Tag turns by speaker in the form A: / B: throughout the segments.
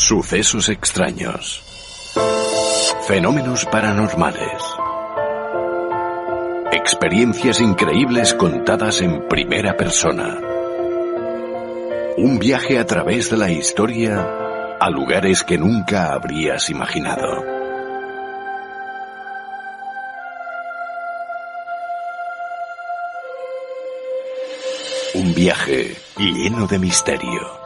A: Sucesos extraños. Fenómenos paranormales. Experiencias increíbles contadas en primera persona. Un viaje a través de la historia a lugares que nunca habrías imaginado. Un viaje lleno de misterio.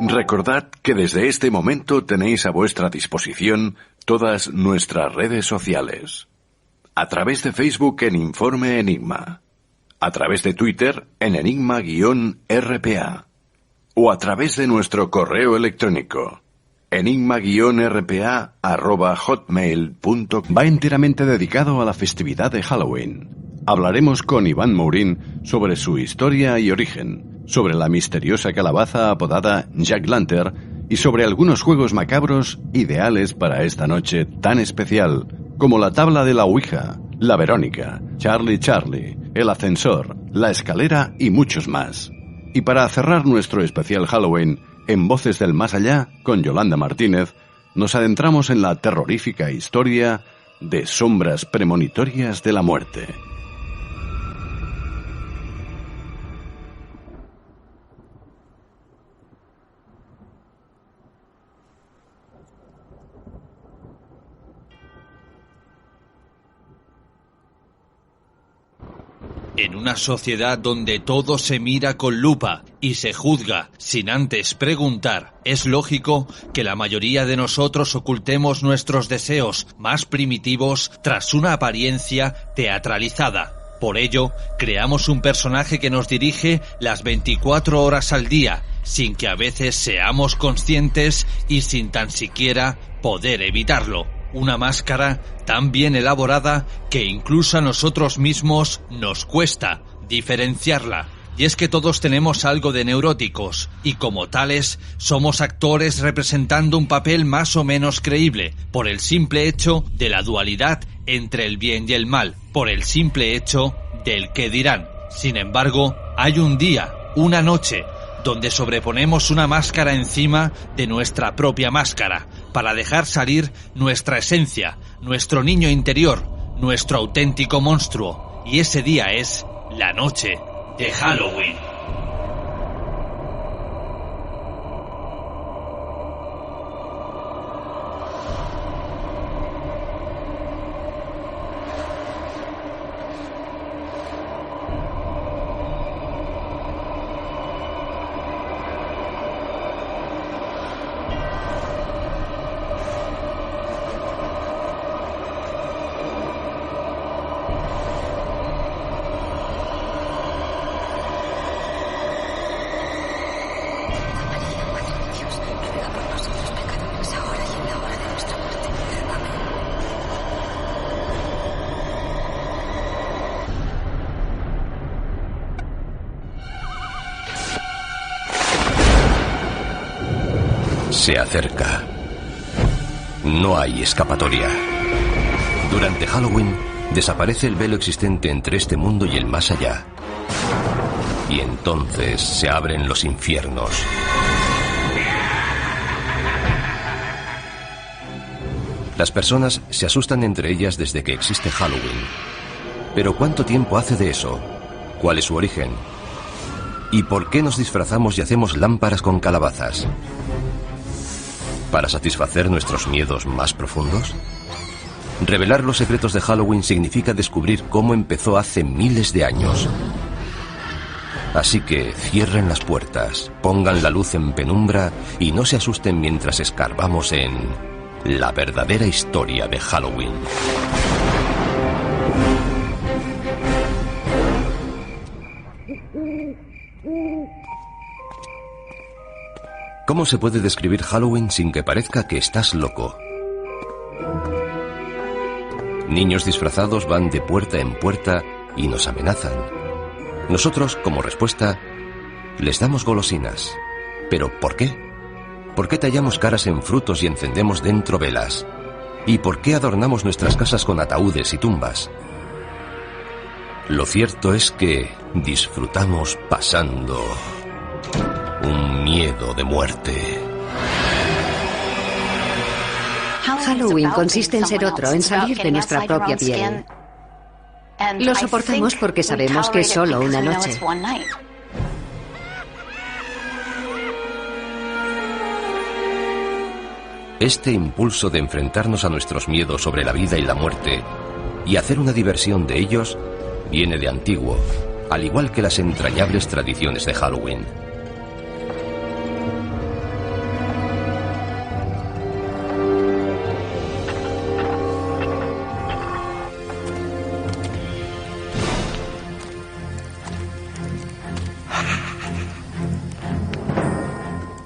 A: Recordad que desde este momento tenéis a vuestra disposición todas nuestras redes sociales. A través de Facebook en Informe Enigma, a través de Twitter en enigma-rpa, o a través de nuestro correo electrónico enigma-rpa@hotmail.com. Va enteramente dedicado a la festividad de Halloween. Hablaremos con Iván Mourín sobre su historia y origen, sobre la misteriosa calabaza apodada Jack Lantern y sobre algunos juegos macabros ideales para esta noche tan especial, como la tabla de la Ouija, la Verónica, Charlie Charlie, el ascensor, la escalera y muchos más. Y para cerrar nuestro especial Halloween, en Voces del Más Allá, con Yolanda Martínez, nos adentramos en la terrorífica historia de sombras premonitorias de la muerte.
B: En una sociedad donde todo se mira con lupa y se juzga sin antes preguntar, es lógico que la mayoría de nosotros ocultemos nuestros deseos más primitivos tras una apariencia teatralizada. Por ello, creamos un personaje que nos dirige las 24 horas al día, sin que a veces seamos conscientes y sin tan siquiera poder evitarlo. Una máscara tan bien elaborada que incluso a nosotros mismos nos cuesta diferenciarla. Y es que todos tenemos algo de neuróticos, y como tales, somos actores representando un papel más o menos creíble, por el simple hecho de la dualidad entre el bien y el mal, por el simple hecho del qué dirán. Sin embargo, hay un día, una noche, donde sobreponemos una máscara encima de nuestra propia máscara, para dejar salir nuestra esencia, nuestro niño interior, nuestro auténtico monstruo. Y ese día es la noche de Halloween.
C: Se acerca. No hay escapatoria. Durante Halloween desaparece el velo existente entre este mundo y el más allá. Y entonces se abren los infiernos. Las personas se asustan entre ellas desde que existe Halloween. Pero ¿cuánto tiempo hace de eso? ¿Cuál es su origen? ¿Y por qué nos disfrazamos y hacemos lámparas con calabazas? ¿Para satisfacer nuestros miedos más profundos? Revelar los secretos de Halloween significa descubrir cómo empezó hace miles de años. Así que cierren las puertas, pongan la luz en penumbra y no se asusten mientras escarbamos en la verdadera historia de Halloween. ¿Cómo se puede describir Halloween sin que parezca que estás loco? Niños disfrazados van de puerta en puerta y nos amenazan. Nosotros, como respuesta, les damos golosinas. ¿Pero por qué? ¿Por qué tallamos caras en frutos y encendemos dentro velas? ¿Y por qué adornamos nuestras casas con ataúdes y tumbas? Lo cierto es que disfrutamos pasando un miedo de muerte.
D: Halloween consiste en ser otro, en salir de nuestra propia piel. Lo soportamos porque sabemos que es solo una noche.
C: Este impulso de enfrentarnos a nuestros miedos sobre la vida y la muerte y hacer una diversión de ellos viene de antiguo, al igual que las entrañables tradiciones de Halloween.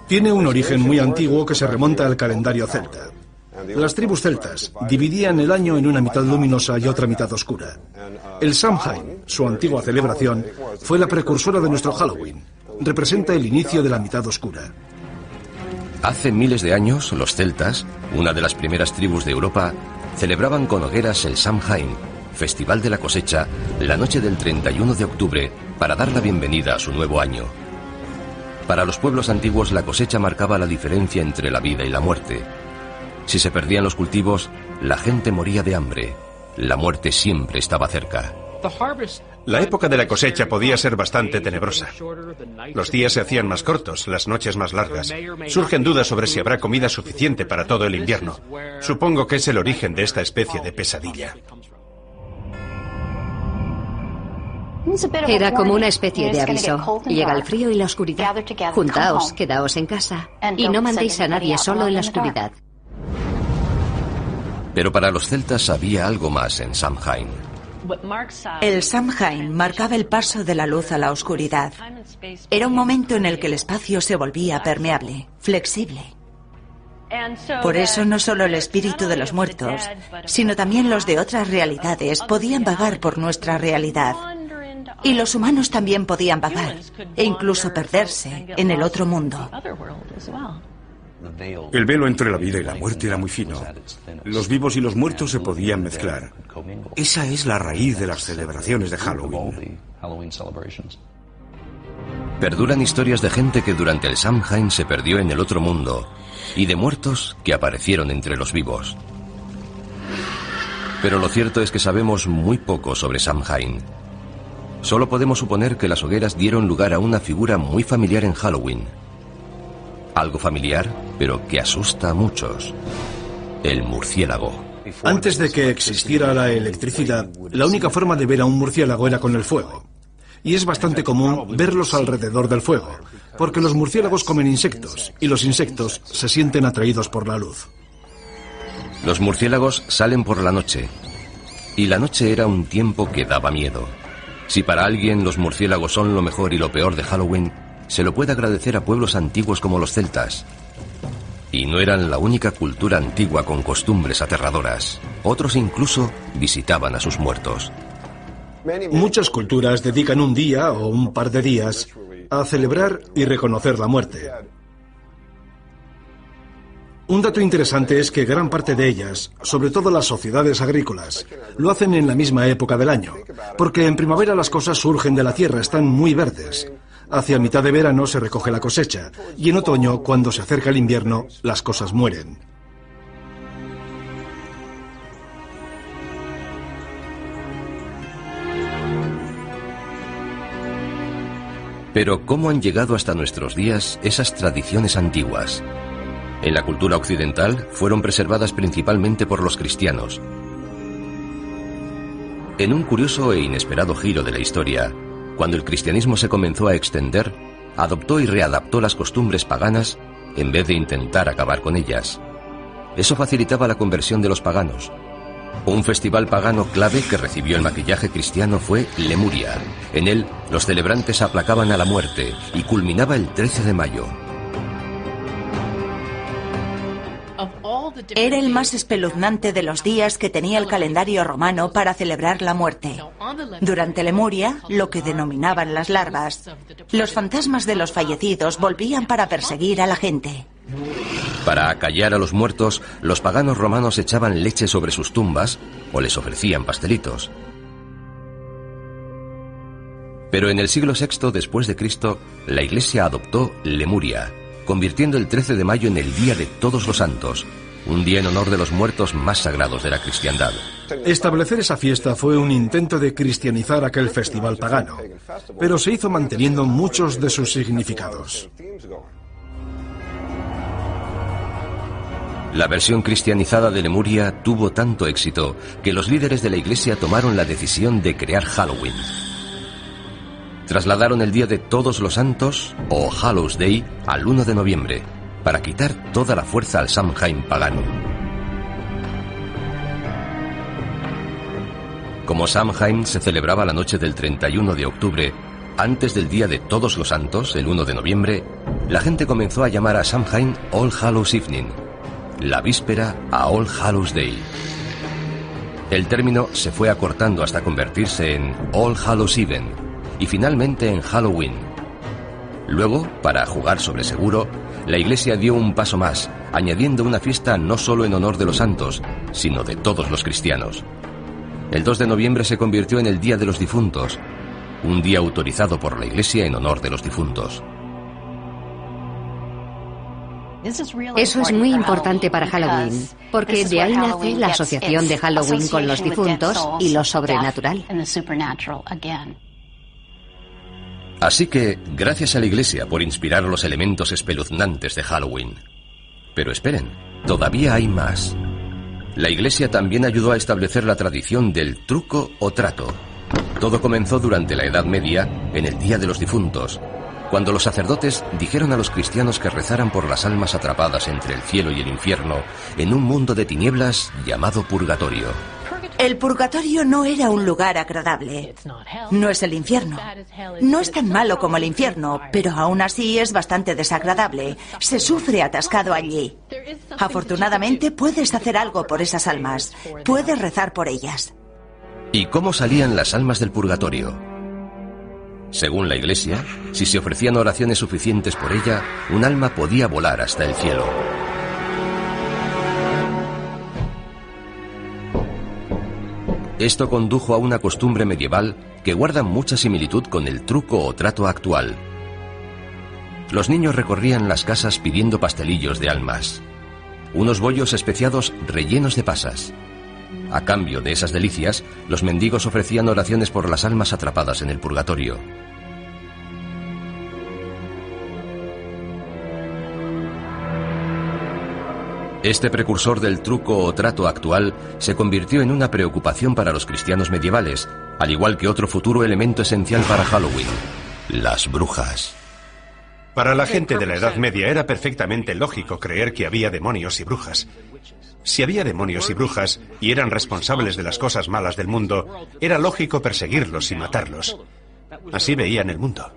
E: Tiene un origen muy antiguo que se remonta al calendario celta. Las tribus celtas dividían el año en una mitad luminosa y otra mitad oscura. El Samhain, su antigua celebración, fue la precursora de nuestro Halloween. Representa el inicio de la mitad oscura.
C: Hace miles de años, los celtas, una de las primeras tribus de Europa, celebraban con hogueras el Samhain, festival de la cosecha, la noche del 31 de octubre, para dar la bienvenida a su nuevo año. Para los pueblos antiguos, la cosecha marcaba la diferencia entre la vida y la muerte. Si se perdían los cultivos, la gente moría de hambre. La muerte siempre estaba cerca.
F: La época de la cosecha podía ser bastante tenebrosa. Los días se hacían más cortos, las noches más largas. Surgen dudas sobre si habrá comida suficiente para todo el invierno. Supongo que es el origen de esta especie de pesadilla.
D: Era como una especie de aviso. Llega el frío y la oscuridad. Juntaos, quedaos en casa y no mandéis a nadie solo en la oscuridad.
C: Pero para los celtas había algo más en Samhain.
G: El Samhain marcaba el paso de la luz a la oscuridad. Era un momento en el que el espacio se volvía permeable, flexible. Por eso no solo el espíritu de los muertos, sino también los de otras realidades podían vagar por nuestra realidad. Y los humanos también podían vagar e incluso perderse en el otro mundo.
H: El velo entre la vida y la muerte era muy fino. Los vivos y los muertos se podían mezclar. Esa es la raíz de las celebraciones de Halloween.
C: Perduran historias de gente que durante el Samhain se perdió en el otro mundo y de muertos que aparecieron entre los vivos. Pero lo cierto es que sabemos muy poco sobre Samhain. Solo podemos suponer que las hogueras dieron lugar a una figura muy familiar en Halloween. Algo familiar, pero que asusta a muchos. El murciélago.
E: Antes de que existiera la electricidad, la única forma de ver a un murciélago era con el fuego. Y es bastante común verlos alrededor del fuego, porque los murciélagos comen insectos, y los insectos se sienten atraídos por la luz.
C: Los murciélagos salen por la noche, y la noche era un tiempo que daba miedo. Si para alguien los murciélagos son lo mejor y lo peor de Halloween, se lo puede agradecer a pueblos antiguos como los celtas. Y no eran la única cultura antigua con costumbres aterradoras. Otros incluso visitaban a sus muertos.
E: Muchas culturas dedican un día o un par de días a celebrar y reconocer la muerte. Un dato interesante es que gran parte de ellas, sobre todo las sociedades agrícolas, lo hacen en la misma época del año, porque en primavera las cosas surgen de la tierra, están muy verdes. Hacia mitad de verano se recoge la cosecha, y en otoño, cuando se acerca el invierno, las cosas mueren.
C: Pero ¿cómo han llegado hasta nuestros días esas tradiciones antiguas? En la cultura occidental fueron preservadas principalmente por los cristianos. En un curioso e inesperado giro de la historia, cuando el cristianismo se comenzó a extender, adoptó y readaptó las costumbres paganas en vez de intentar acabar con ellas. Eso facilitaba la conversión de los paganos. Un festival pagano clave que recibió el maquillaje cristiano fue Lemuria. En él, los celebrantes aplacaban a la muerte y culminaba el 13 de mayo.
G: Era el más espeluznante de los días que tenía el calendario romano para celebrar la muerte. Durante Lemuria, lo que denominaban las larvas, los fantasmas de los fallecidos volvían para perseguir a la gente.
C: Para acallar a los muertos, los paganos romanos echaban leche sobre sus tumbas o les ofrecían pastelitos. Pero en el siglo VI después de Cristo, la Iglesia adoptó Lemuria, convirtiendo el 13 de mayo en el Día de Todos los Santos, un día en honor de los muertos más sagrados de la cristiandad.
E: Establecer esa fiesta fue un intento de cristianizar aquel festival pagano, pero se hizo manteniendo muchos de sus significados.
C: La versión cristianizada de Lemuria tuvo tanto éxito que los líderes de la Iglesia tomaron la decisión de crear Halloween. Trasladaron el Día de Todos los Santos, o Hallows Day, al 1 de noviembre, para quitar toda la fuerza al Samhain pagano. Como Samhain se celebraba la noche del 31 de octubre, antes del Día de Todos los Santos, el 1 de noviembre, la gente comenzó a llamar a Samhain All Hallows Evening, la víspera a All Hallows Day. El término se fue acortando hasta convertirse en All Hallows Even y finalmente en Halloween. Luego, para jugar sobre seguro, la Iglesia dio un paso más, añadiendo una fiesta no solo en honor de los santos, sino de todos los cristianos. El 2 de noviembre se convirtió en el Día de los Difuntos, un día autorizado por la Iglesia en honor de los difuntos.
D: Eso es muy importante para Halloween, porque de ahí nace la asociación de Halloween con los difuntos y lo sobrenatural.
C: Así que, gracias a la Iglesia por inspirar los elementos espeluznantes de Halloween. Pero esperen, todavía hay más. La Iglesia también ayudó a establecer la tradición del truco o trato. Todo comenzó durante la Edad Media, en el Día de los Difuntos, cuando los sacerdotes dijeron a los cristianos que rezaran por las almas atrapadas entre el cielo y el infierno, en un mundo de tinieblas llamado purgatorio.
G: El purgatorio no era un lugar agradable. No es el infierno. No es tan malo como el infierno, pero aún así es bastante desagradable. Se sufre atascado allí. Afortunadamente puedes hacer algo por esas almas. Puedes rezar por ellas.
C: ¿Y cómo salían las almas del purgatorio? Según la Iglesia, si se ofrecían oraciones suficientes por ella, un alma podía volar hasta el cielo. Esto condujo a una costumbre medieval que guarda mucha similitud con el truco o trato actual. Los niños recorrían las casas pidiendo pastelillos de almas, unos bollos especiados rellenos de pasas. A cambio de esas delicias, los mendigos ofrecían oraciones por las almas atrapadas en el purgatorio. Este precursor del truco o trato actual se convirtió en una preocupación para los cristianos medievales, al igual que otro futuro elemento esencial para Halloween: las brujas.
F: Para la gente de la Edad Media era perfectamente lógico creer que había demonios y brujas. Si había demonios y brujas y eran responsables de las cosas malas del mundo, era lógico perseguirlos y matarlos. Así veían el mundo.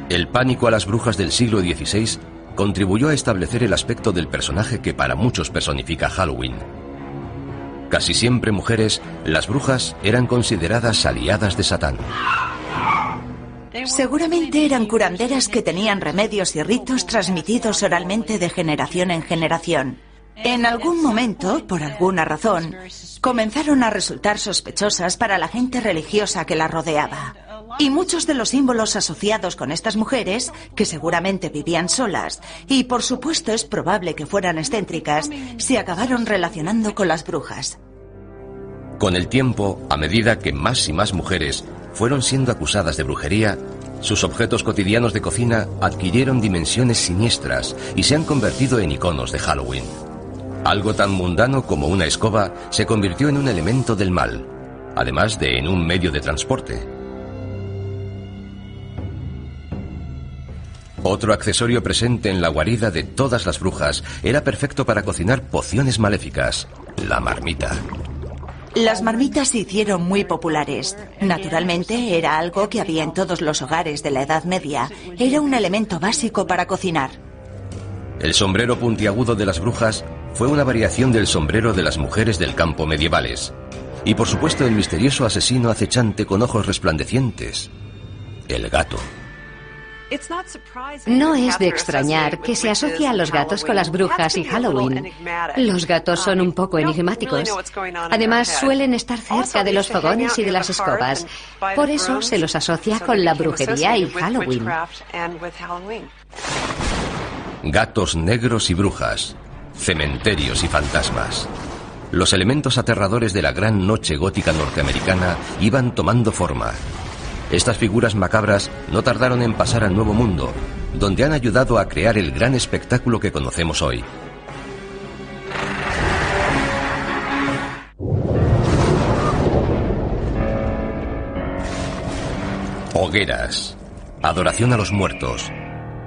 C: El pánico a las brujas del siglo XVI contribuyó a establecer el aspecto del personaje que para muchos personifica Halloween. Casi siempre mujeres, las brujas eran consideradas aliadas de Satán.
G: Seguramente eran curanderas que tenían remedios y ritos transmitidos oralmente de generación en generación. En algún momento, por alguna razón, comenzaron a resultar sospechosas para la gente religiosa que las rodeaba. Y muchos de los símbolos asociados con estas mujeres, que seguramente vivían solas, y por supuesto es probable que fueran excéntricas, se acabaron relacionando con las brujas.
C: Con el tiempo, a medida que más y más mujeres fueron siendo acusadas de brujería, sus objetos cotidianos de cocina adquirieron dimensiones siniestras y se han convertido en iconos de Halloween. Algo tan mundano como una escoba se convirtió en un elemento del mal, además de en un medio de transporte. Otro accesorio presente en la guarida de todas las brujas era perfecto para cocinar pociones maléficas: la marmita.
G: Las marmitas se hicieron muy populares. Naturalmente, era algo que había en todos los hogares de la Edad Media. Era un elemento básico para cocinar.
C: El sombrero puntiagudo de las brujas fue una variación del sombrero de las mujeres del campo medievales. Y por supuesto el misterioso asesino acechante con ojos resplandecientes: el gato.
D: No es de extrañar que se asocie a los gatos con las brujas y Halloween. Los gatos son un poco enigmáticos. Además, suelen estar cerca de los fogones y de las escobas. Por eso se los asocia con la brujería y Halloween.
C: Gatos negros y brujas, cementerios y fantasmas. Los elementos aterradores de la gran noche gótica norteamericana iban tomando forma. Estas figuras macabras no tardaron en pasar al Nuevo Mundo, donde han ayudado a crear el gran espectáculo que conocemos hoy. Hogueras, adoración a los muertos,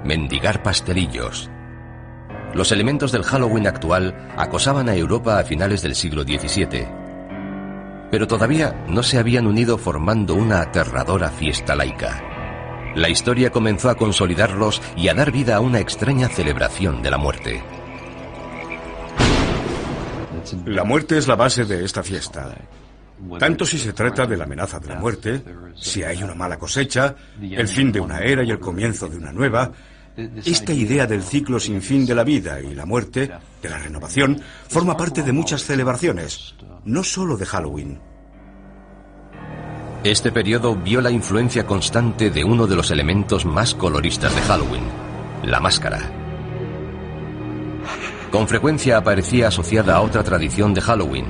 C: mendigar pastelillos. Los elementos del Halloween actual acosaban a Europa a finales del siglo XVII. Pero todavía no se habían unido formando una aterradora fiesta laica. La historia comenzó a consolidarlos y a dar vida a una extraña celebración de la muerte.
H: La muerte es la base de esta fiesta. Tanto si se trata de la amenaza de la muerte, si hay una mala cosecha, el fin de una era y el comienzo de una nueva. Esta idea del ciclo sin fin de la vida y la muerte, de la renovación, forma parte de muchas celebraciones, no solo de Halloween.
C: Este periodo vio la influencia constante de uno de los elementos más coloristas de Halloween, la máscara. Con frecuencia aparecía asociada a otra tradición de Halloween,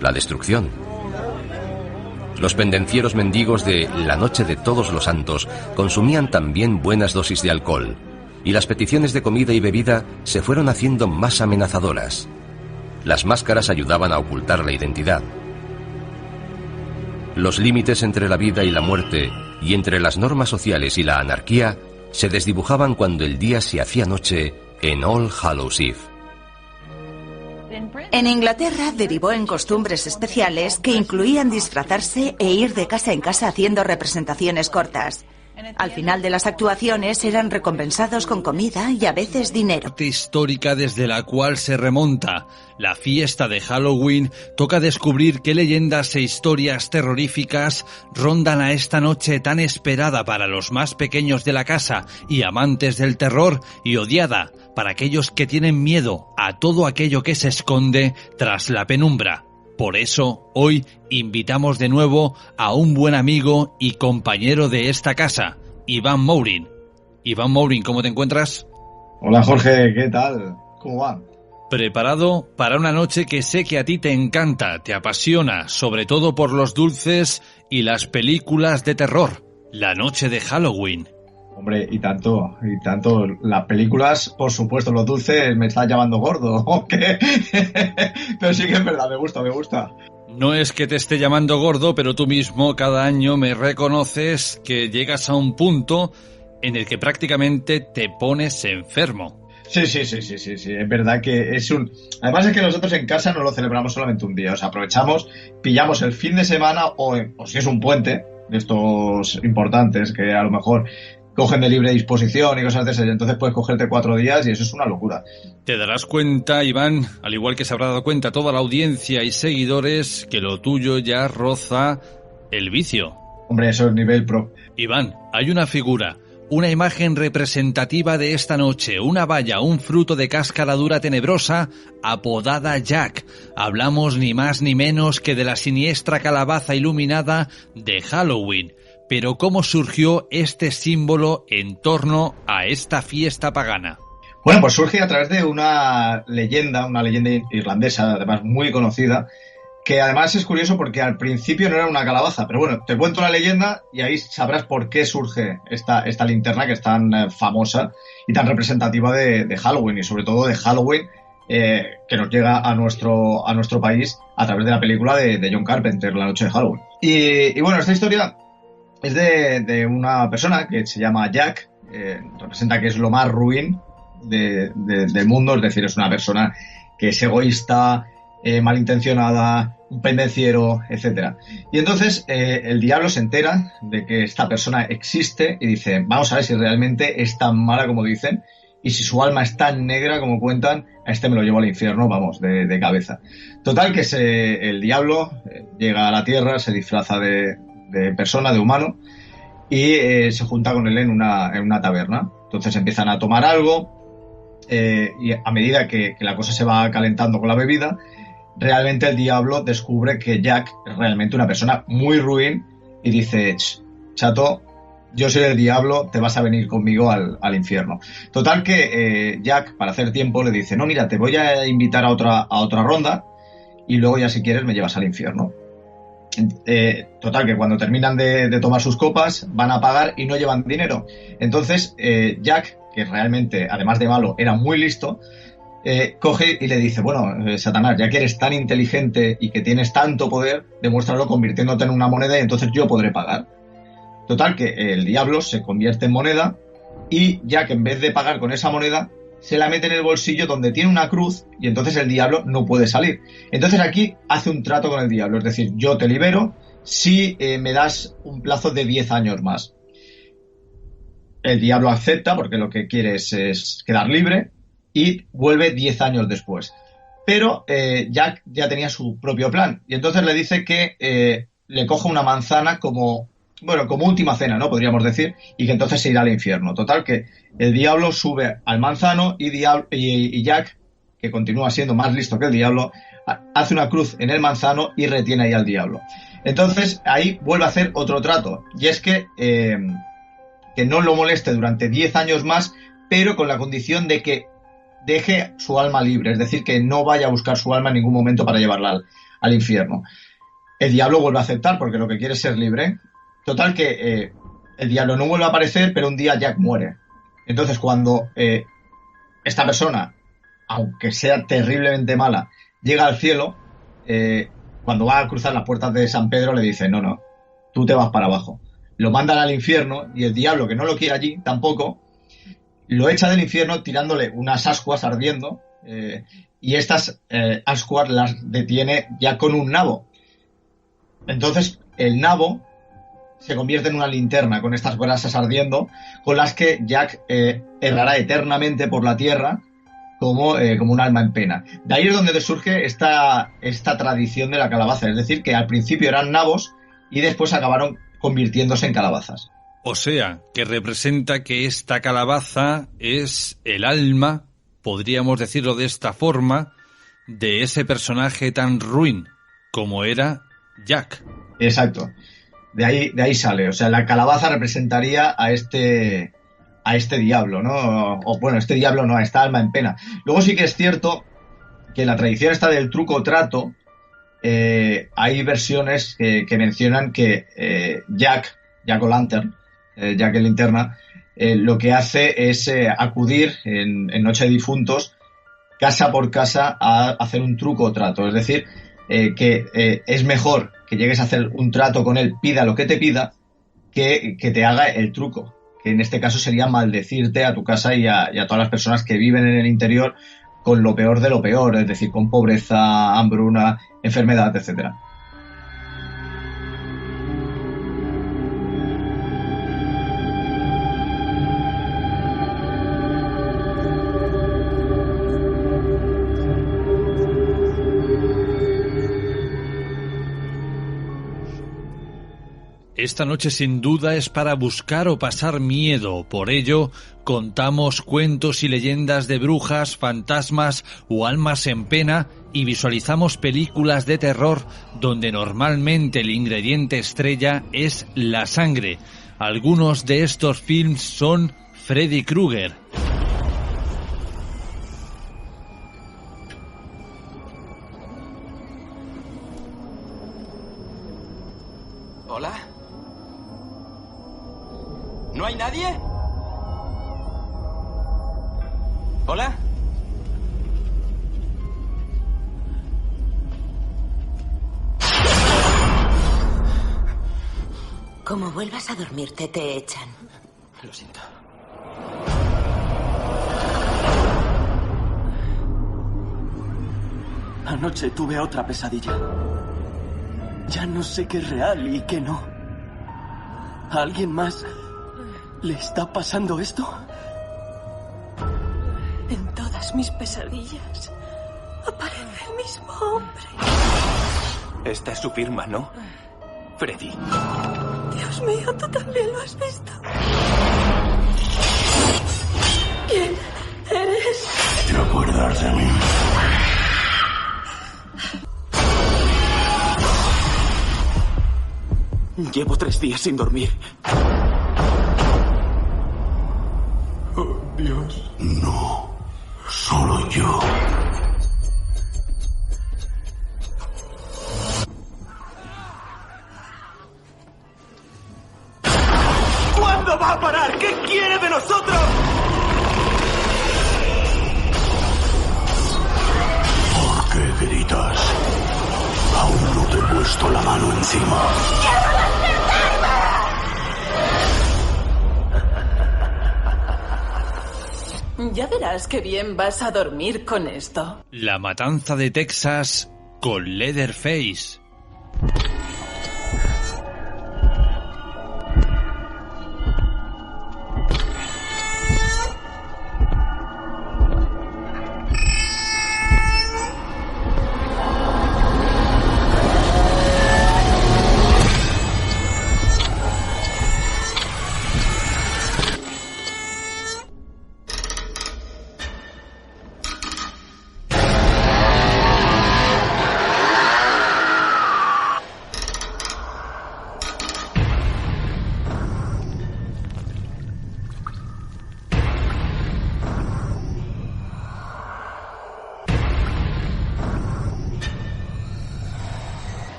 C: la destrucción. Los pendencieros mendigos de la Noche de Todos los Santos consumían también buenas dosis de alcohol, y las peticiones de comida y bebida se fueron haciendo más amenazadoras. Las máscaras ayudaban a ocultar la identidad. Los límites entre la vida y la muerte, y entre las normas sociales y la anarquía, se desdibujaban cuando el día se hacía noche en All Hallows Eve.
G: En Inglaterra derivó en costumbres especiales que incluían disfrazarse e ir de casa en casa haciendo representaciones cortas. Al final de las actuaciones eran recompensados con comida y a veces dinero.
B: Histórica desde la cual se remonta la fiesta de Halloween, toca descubrir qué leyendas e historias terroríficas rondan a esta noche tan esperada para los más pequeños de la casa y amantes del terror, y odiada para aquellos que tienen miedo a todo aquello que se esconde tras la penumbra. Por eso, hoy invitamos de nuevo a un buen amigo y compañero de esta casa, Iván Mourin. Iván Mourin, ¿cómo te encuentras?
I: Hola Jorge, ¿qué tal? ¿Cómo va?
B: ¿Preparado para una noche que sé que a ti te encanta, te apasiona, sobre todo por los dulces y las películas de terror? La noche de Halloween.
I: Hombre, y tanto. Las películas, por supuesto, los dulces me están llamando gordo, ¿o qué? Pero sí que es verdad, me gusta.
B: No es que te esté llamando gordo, pero tú mismo cada año me reconoces que llegas a un punto en el que prácticamente te pones enfermo.
I: Sí, es verdad que es un... Además es que nosotros en casa no lo celebramos solamente un día, o sea, aprovechamos, pillamos el fin de semana o si es un puente de estos importantes que a lo mejor cogen de libre disposición y cosas de esas, y entonces puedes cogerte 4 días y eso es una locura.
B: Te darás cuenta, Iván, al igual que se habrá dado cuenta toda la audiencia y seguidores, que lo tuyo ya roza el vicio.
I: Hombre, eso es nivel pro.
B: Iván, hay una figura, una imagen representativa de esta noche, una valla, un fruto de cáscara dura tenebrosa, apodada Jack. Hablamos ni más ni menos que de la siniestra calabaza iluminada de Halloween. Pero ¿cómo surgió este símbolo en torno a esta fiesta pagana?
I: Bueno, pues surge a través de una leyenda irlandesa, además muy conocida, que además es curioso porque al principio no era una calabaza, pero bueno, te cuento la leyenda y ahí sabrás por qué surge esta linterna que es tan famosa y tan representativa de Halloween, y sobre todo de Halloween, que nos llega a nuestro país a través de la película de John Carpenter, La noche de Halloween. Y bueno, esta historia es de una persona que se llama Jack, representa que es lo más ruin del mundo, es decir, es una persona que es egoísta, malintencionada, un pendenciero, etcétera. Y entonces el diablo se entera de que esta persona existe y dice, vamos a ver si realmente es tan mala como dicen, y si su alma es tan negra como cuentan, a este me lo llevo al infierno, vamos, de cabeza. Total, que el diablo llega a la tierra, se disfraza de persona, de humano, y se junta con él en una taberna. Entonces empiezan a tomar algo y a medida que la cosa se va calentando con la bebida, realmente el diablo descubre que Jack es realmente una persona muy ruin y dice: chato, yo soy el diablo, te vas a venir conmigo al infierno. Total que Jack, para hacer tiempo, le dice: no, mira, te voy a invitar a otra ronda y luego ya si quieres me llevas al infierno. Total que cuando terminan de tomar sus copas van a pagar y no llevan dinero. Entonces Jack, que realmente además de malo era muy listo, coge y le dice: bueno, Satanás, ya que eres tan inteligente y que tienes tanto poder, demuéstralo convirtiéndote en una moneda y entonces yo podré pagar. Total que el diablo se convierte en moneda y Jack, en vez de pagar con esa moneda, se la mete en el bolsillo donde tiene una cruz y entonces el diablo no puede salir. Entonces aquí hace un trato con el diablo, es decir, yo te libero si me das un plazo de 10 años más. El diablo acepta porque lo que quiere es quedar libre y vuelve 10 años después. Pero Jack ya tenía su propio plan y entonces le dice que le coja una manzana como última cena, ¿no? Podríamos decir, y que entonces se irá al infierno. Total, que el diablo sube al manzano y Jack, que continúa siendo más listo que el diablo, hace una cruz en el manzano y retiene ahí al diablo. Entonces, ahí vuelve a hacer otro trato, y es que no lo moleste durante 10 años más, pero con la condición de que deje su alma libre, es decir, que no vaya a buscar su alma en ningún momento para llevarla al infierno. El diablo vuelve a aceptar porque lo que quiere es ser libre. Total que el diablo no vuelve a aparecer, pero un día Jack muere. Entonces cuando esta persona, aunque sea terriblemente mala, llega al cielo, cuando va a cruzar las puertas de San Pedro le dice: no, tú te vas para abajo. Lo mandan al infierno y el diablo, que no lo quiere allí tampoco, lo echa del infierno tirándole unas ascuas ardiendo y estas ascuas las detiene ya con un nabo. Entonces el nabo se convierte en una linterna con estas brasas ardiendo, con las que Jack errará eternamente por la tierra como un alma en pena. De ahí es donde surge esta tradición de la calabaza, es decir, que al principio eran nabos y después acabaron convirtiéndose en calabazas.
B: O sea, que representa que esta calabaza es el alma, podríamos decirlo de esta forma, de ese personaje tan ruin como era Jack.
I: Exacto. De ahí sale, o sea, la calabaza representaría a este diablo, ¿no? O bueno, este diablo no, a esta alma en pena. Luego sí que es cierto que la tradición esta del truco o trato, hay versiones que mencionan que Jack O'Lantern, Jack el Linterna, lo que hace es acudir en Noche de Difuntos casa por casa a hacer un truco o trato, es decir, que es mejor que llegues a hacer un trato con él, pida lo que te pida, que te haga el truco, que en este caso sería maldecirte a tu casa y a todas las personas que viven en el interior con lo peor de lo peor, es decir, con pobreza, hambruna, enfermedad, etcétera.
B: Esta noche sin duda es para buscar o pasar miedo, por ello contamos cuentos y leyendas de brujas, fantasmas o almas en pena y visualizamos películas de terror donde normalmente el ingrediente estrella es la sangre. Algunos de estos films son Freddy Krueger.
J: ¿Hola? ¿No hay nadie? ¿Hola?
K: Como vuelvas a dormirte, te echan.
J: Lo siento. Anoche tuve otra pesadilla. Ya no sé qué es real y qué no. ¿A alguien más le está pasando esto?
K: En todas mis pesadillas aparece el mismo hombre.
J: Esta es su firma, ¿no? Freddy.
K: Dios mío, tú también lo has visto. ¿Quién eres?
L: ¿Te acuerdas de mí?
J: Llevo 3 días sin dormir.
L: Oh, Dios. No, solo yo.
J: ¿Cuándo va a parar? ¿Qué quiere de nosotros?
L: ¿Por qué gritas? Aún no te he puesto la mano encima.
K: Ya verás qué bien vas a dormir con esto.
B: La matanza de Texas con Leatherface.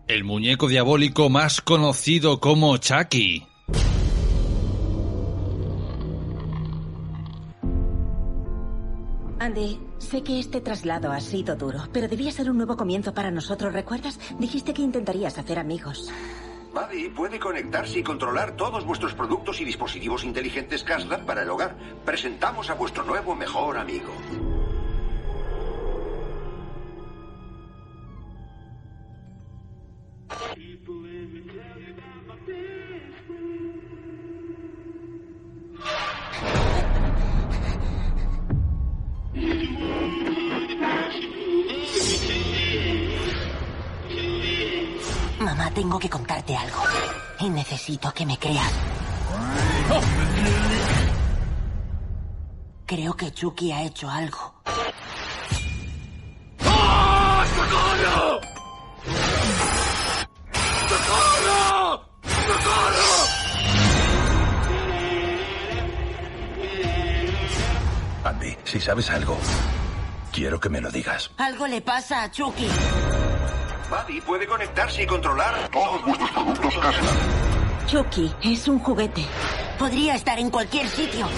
B: El muñeco diabólico más conocido como Chucky.
M: Andy, sé que este traslado ha sido duro, pero debía ser un nuevo comienzo para nosotros, ¿recuerdas? Dijiste que intentarías hacer amigos.
N: Buddy puede conectarse y controlar todos vuestros productos y dispositivos inteligentes Caslab para el hogar. Presentamos a vuestro nuevo mejor amigo.
M: Mamá, tengo que contarte algo. Y necesito que me creas. Creo que Chucky ha hecho algo.
L: ¡Ah! ¡Socorro! ¡Socorro! ¡Socorro!
N: Andy, si sabes algo, quiero que me lo digas.
M: Algo le pasa a Chucky.
N: Buddy puede conectarse y controlar todos vuestros productos Caslab.
M: Chucky es un juguete. Podría estar en cualquier sitio.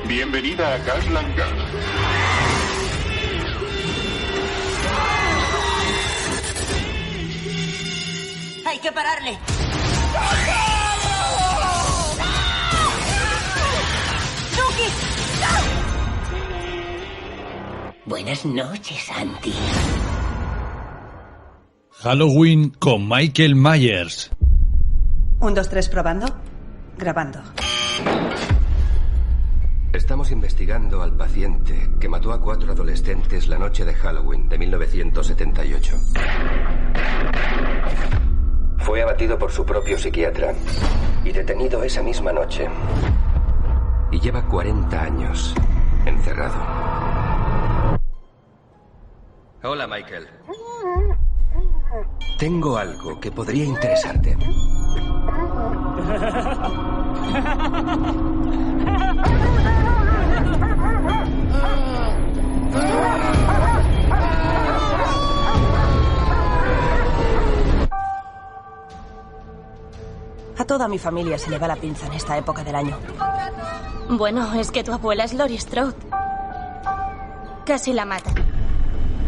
L: Bienvenida a Gasland Gas.
M: Hay que pararle. ¡Chucky! Buenas noches, Andy.
B: Halloween con Michael Myers.
G: 1, 2, 3, probando. Grabando.
C: Estamos investigando al paciente que mató a 4 adolescentes la noche de Halloween de 1978. Fue abatido por su propio psiquiatra y detenido esa misma noche. Y lleva 40 años encerrado. Hola, Michael. Tengo algo que podría interesarte.
G: A toda mi familia se le va la pinza en esta época del año.
O: Bueno, es que tu abuela es Laurie Strode. Casi la mata.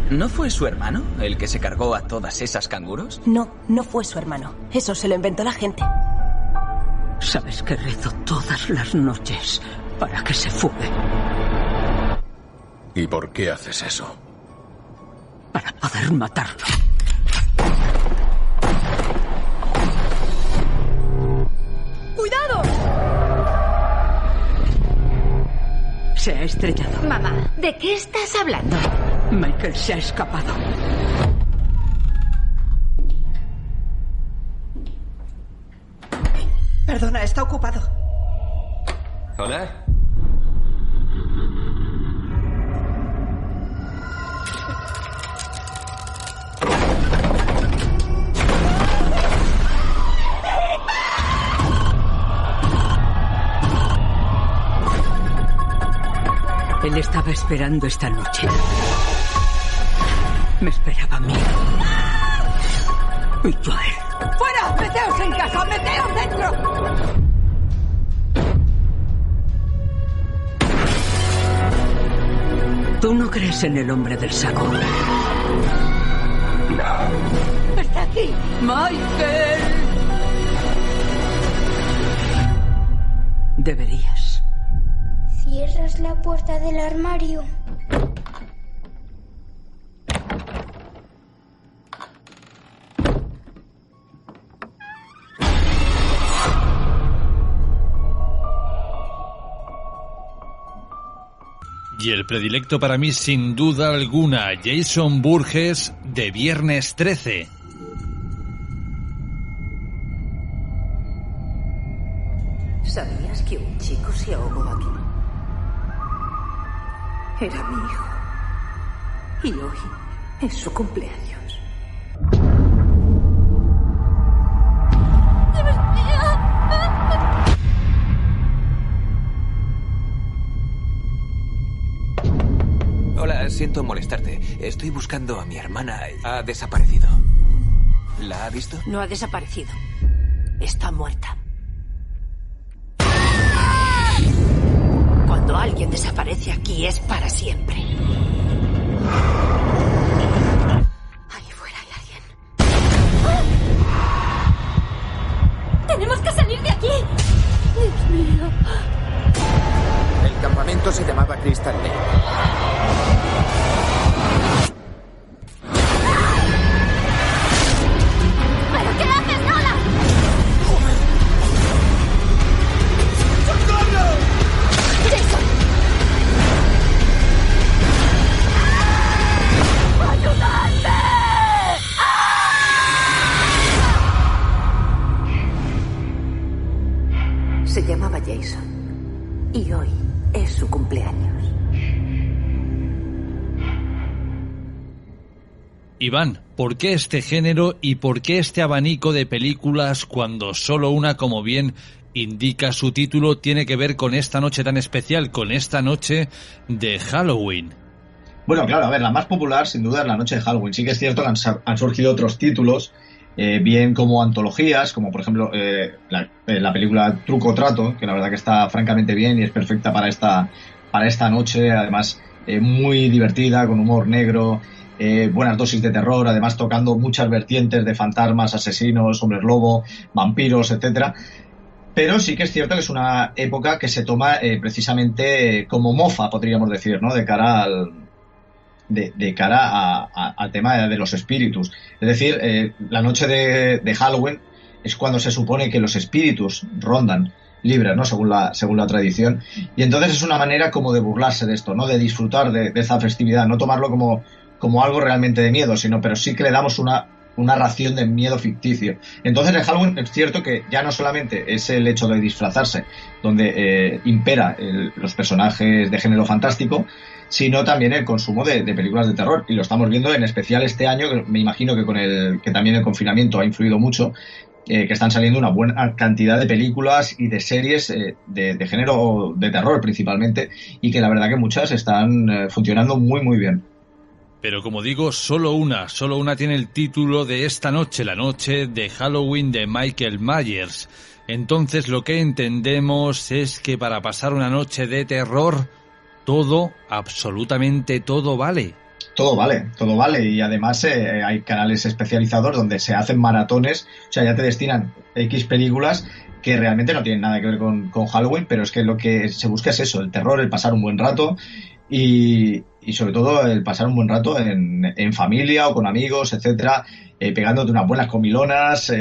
P: ¿No fue su hermano el que se cargó a todas esas canguros?
G: No, no fue su hermano. Eso se lo inventó la gente.
Q: Sabes que rezo todas las noches para que se fugue.
R: ¿Y por qué haces eso?
Q: Para poder matarlo.
K: ¡Cuidado!
Q: Se ha estrellado.
S: Mamá, ¿de qué estás hablando?
Q: Michael se ha escapado.
G: Perdona, está ocupado.
P: Hola.
Q: Él estaba esperando esta noche. Me esperaba a mí. Y yo a él.
G: ¡Fuera! ¡Meteos en casa! ¡Meteos dentro!
Q: Tú no crees en el hombre del saco.
G: No. ¡Está aquí!
Q: ¡Michael! Deberías.
T: ¿Cierras la puerta del armario?
B: Y el predilecto para mí, sin duda alguna, Jason Voorhees, de Viernes 13.
M: ¿Sabías que un chico se ahogó aquí? Era mi hijo. Y hoy es su cumpleaños.
P: Hola, siento molestarte. Estoy buscando a mi hermana. Ha desaparecido. ¿La ha visto?
M: No ha desaparecido. Está muerta. Cuando alguien desaparece aquí es para siempre. Ahí fuera hay alguien.
K: ¡Tenemos que salir de aquí! Dios mío.
U: El campamento se llamaba Crystal Lake.
K: ¿Pero qué haces, Nolan? ¡Jason! ¡Ayudadme!
M: Se llamaba Jason. Y hoy es su cumpleaños.
B: Iván, ¿por qué este género y por qué este abanico de películas cuando solo una, como bien indica su título, tiene que ver con esta noche tan especial, con esta noche de Halloween?
I: Bueno, claro, a ver, la más popular sin duda es la noche de Halloween. Sí que es cierto que han surgido otros títulos, bien como antologías, como por ejemplo la película Truco o Trato, que la verdad que está francamente bien y es perfecta para esta noche, además muy divertida, con humor negro, buenas dosis de terror, además tocando muchas vertientes de fantasmas, asesinos, hombres lobo, vampiros, etcétera. Pero sí que es cierto que es una época que se toma precisamente como mofa, podríamos decir, ¿no? De cara al tema de los espíritus. Es decir, la noche de Halloween es cuando se supone que los espíritus rondan libres, ¿no? Según la tradición. Y entonces es una manera como de burlarse de esto, ¿no? De disfrutar de esta festividad, no tomarlo como algo realmente de miedo, pero sí que le damos una ración de miedo ficticio. Entonces en Halloween es cierto que ya no solamente es el hecho de disfrazarse donde impera los personajes de género fantástico, sino también el consumo de películas de terror, y lo estamos viendo en especial este año, que me imagino que que también el confinamiento ha influido mucho, que están saliendo una buena cantidad de películas y de series de género de terror principalmente, y que la verdad que muchas están funcionando muy muy bien.
B: Pero como digo, solo una tiene el título de esta noche, la noche de Halloween de Michael Myers. Entonces lo que entendemos es que para pasar una noche de terror, todo, absolutamente todo vale.
I: Todo vale, y además hay canales especializados donde se hacen maratones, o sea, ya te destinan X películas que realmente no tienen nada que ver con Halloween, pero es que lo que se busca es eso, el terror, el pasar un buen rato y sobre todo el pasar un buen rato en familia o con amigos, etcétera, pegándote unas buenas comilonas,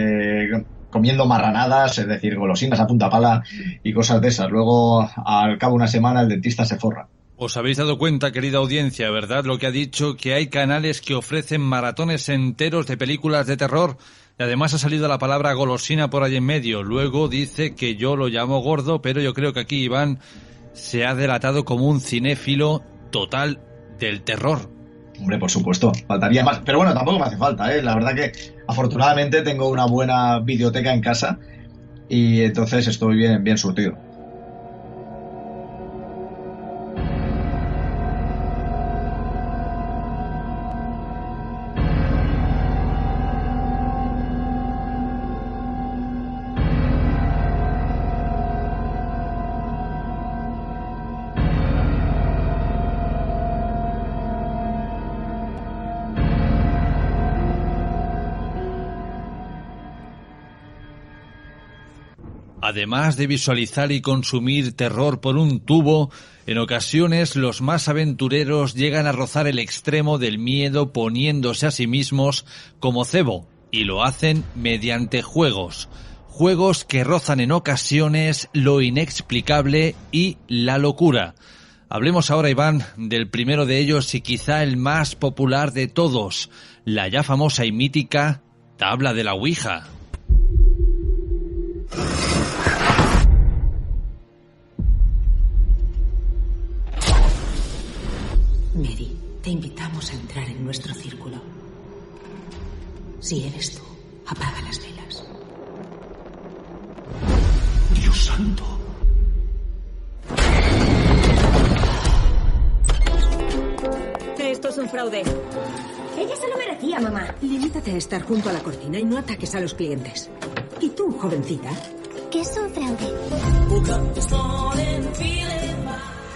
I: comiendo marranadas, es decir, golosinas a punta pala y cosas de esas. Luego, al cabo de una semana, el dentista se forra.
B: Os habéis dado cuenta, querida audiencia, ¿verdad? Lo que ha dicho, que hay canales que ofrecen maratones enteros de películas de terror. Y además ha salido la palabra golosina por ahí en medio. Luego dice que yo lo llamo gordo, pero yo creo que aquí Iván se ha delatado como un cinéfilo total del terror.
I: Hombre, por supuesto, faltaría más. Pero bueno, tampoco me hace falta, ¿eh? La verdad que afortunadamente tengo una buena videoteca en casa y entonces estoy bien surtido.
B: Además de visualizar y consumir terror por un tubo, en ocasiones los más aventureros llegan a rozar el extremo del miedo poniéndose a sí mismos como cebo, y lo hacen mediante juegos. Juegos que rozan en ocasiones lo inexplicable y la locura. Hablemos ahora, Iván, del primero de ellos y quizá el más popular de todos, la ya famosa y mítica tabla de la Ouija.
Q: Mary, te invitamos a entrar en nuestro círculo. Si eres tú, apaga las velas.
L: Dios santo.
Q: Esto es un fraude.
M: Ella se lo merecía, mamá.
Q: Limítate a estar junto a la cortina y no ataques a los clientes. ¿Y tú, jovencita?
T: ¿Qué es un fraude?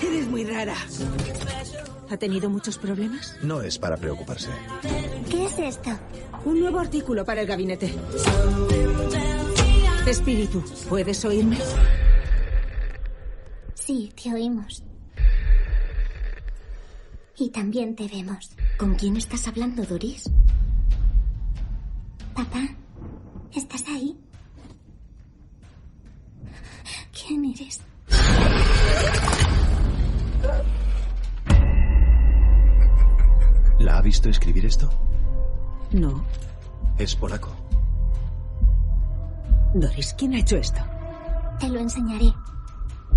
Q: Eres muy rara. ¿Ha tenido muchos problemas?
R: No es para preocuparse.
T: ¿Qué es esto?
Q: Un nuevo artículo para el gabinete. Espíritu, ¿puedes oírme?
T: Sí, te oímos. Y también te vemos.
M: ¿Con quién estás hablando, Doris?
T: Papá, ¿estás ahí? ¿Quién eres?
R: ¿La ha visto escribir esto?
Q: No.
R: Es polaco.
Q: Doris, ¿quién ha hecho esto?
T: Te lo enseñaré.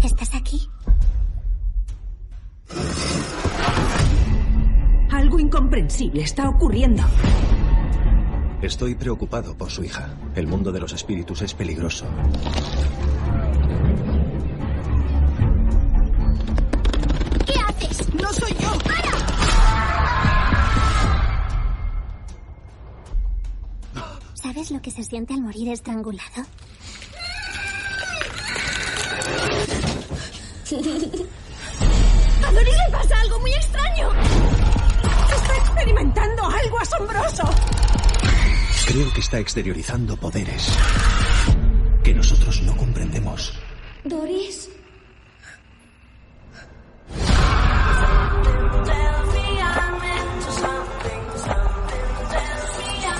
T: ¿Estás aquí?
Q: Algo incomprensible está ocurriendo.
R: Estoy preocupado por su hija. El mundo de los espíritus es peligroso.
T: ¿Qué haces?
Q: ¡No soy yo!
T: ¡Para! ¿Sabes lo que se siente al morir estrangulado?
M: ¡A Doris le pasa algo muy extraño!
Q: ¡Está experimentando algo asombroso!
R: Creo que está exteriorizando poderes que nosotros no comprendemos.
M: ¿Doris?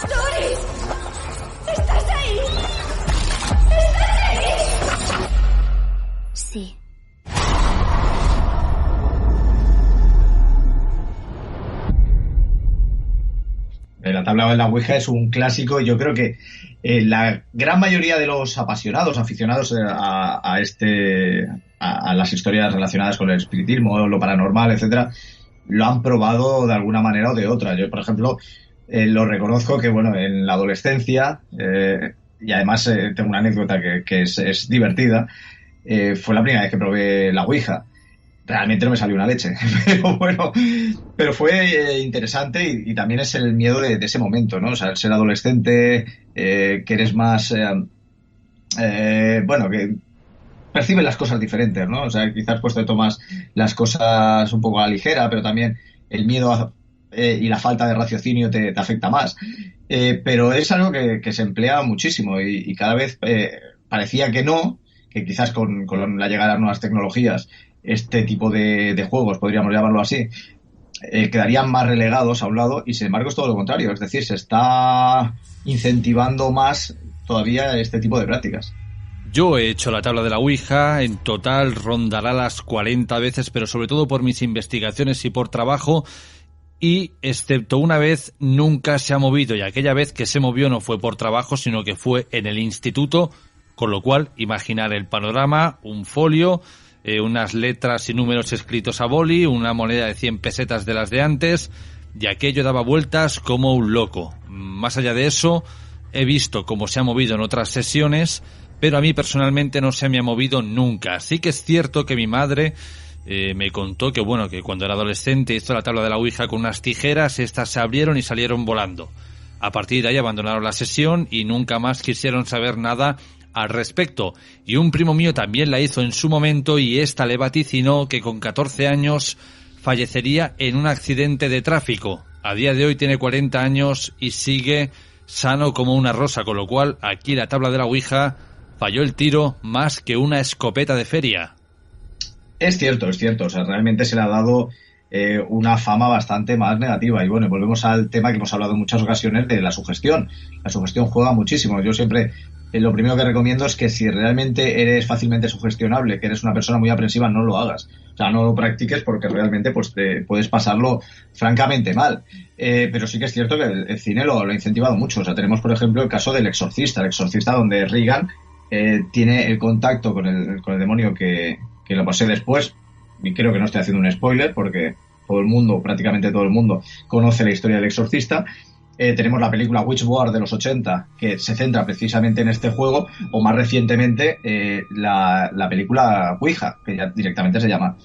M: ¡Doris! ¿Estás ahí? ¿Estás ahí?
T: Sí.
I: La tabla de la Ouija es un clásico y yo creo que la gran mayoría de los apasionados, aficionados a las historias relacionadas con el espiritismo, lo paranormal, etcétera, lo han probado de alguna manera o de otra. Yo, por ejemplo, lo reconozco que, bueno, en la adolescencia, y además tengo una anécdota que es divertida, fue la primera vez que probé la Ouija. Realmente no me salió una leche, pero bueno, pero fue interesante y también es el miedo de ese momento, ¿no? O sea, el ser adolescente, que eres más, bueno, que percibes las cosas diferentes, ¿no? O sea, quizás pues te tomas las cosas un poco a la ligera, pero también el miedo y la falta de raciocinio te afecta más. Pero es algo que se emplea muchísimo y cada vez parecía que quizás con la llegada de las nuevas tecnologías este tipo de juegos, podríamos llamarlo así, quedarían más relegados a un lado, y sin embargo es todo lo contrario, es decir, se está incentivando más todavía este tipo de prácticas.
B: Yo he hecho la tabla de la Ouija, en total rondará las 40 veces, pero sobre todo por mis investigaciones y por trabajo, y excepto una vez nunca se ha movido, y aquella vez que se movió no fue por trabajo, sino que fue en el instituto, con lo cual imaginar el panorama, un folio, unas letras y números escritos a boli, una moneda de 100 pesetas de las de antes, y aquello daba vueltas como un loco. Más allá de eso, he visto cómo se ha movido en otras sesiones, pero a mí personalmente no se me ha movido nunca. Sí que es cierto que mi madre me contó que cuando era adolescente hizo la tabla de la Ouija con unas tijeras, estas se abrieron y salieron volando. A partir de ahí abandonaron la sesión y nunca más quisieron saber nada al respecto. Y un primo mío también la hizo en su momento, y esta le vaticinó que con 14 años fallecería en un accidente de tráfico. A día de hoy tiene 40 años y sigue sano como una rosa, con lo cual aquí la tabla de la Ouija falló el tiro más que una escopeta de feria.
I: Es cierto, o sea, realmente se le ha dado una fama bastante más negativa. Y bueno, volvemos al tema que hemos hablado en muchas ocasiones de la sugestión. La sugestión juega muchísimo. Yo siempre lo primero que recomiendo es que si realmente eres fácilmente sugestionable, que eres una persona muy aprensiva, no lo hagas. O sea, no lo practiques porque realmente pues te puedes pasarlo francamente mal. Pero sí que es cierto que el cine lo ha incentivado mucho. O sea, tenemos, por ejemplo, el caso del Exorcista. El Exorcista, donde Regan tiene el contacto con el demonio que lo posee después. Y creo que no estoy haciendo un spoiler porque prácticamente todo el mundo conoce la historia del Exorcista. Tenemos la película Witchboard de los 80, que se centra precisamente en este juego, o más recientemente la película Ouija, que ya directamente se llama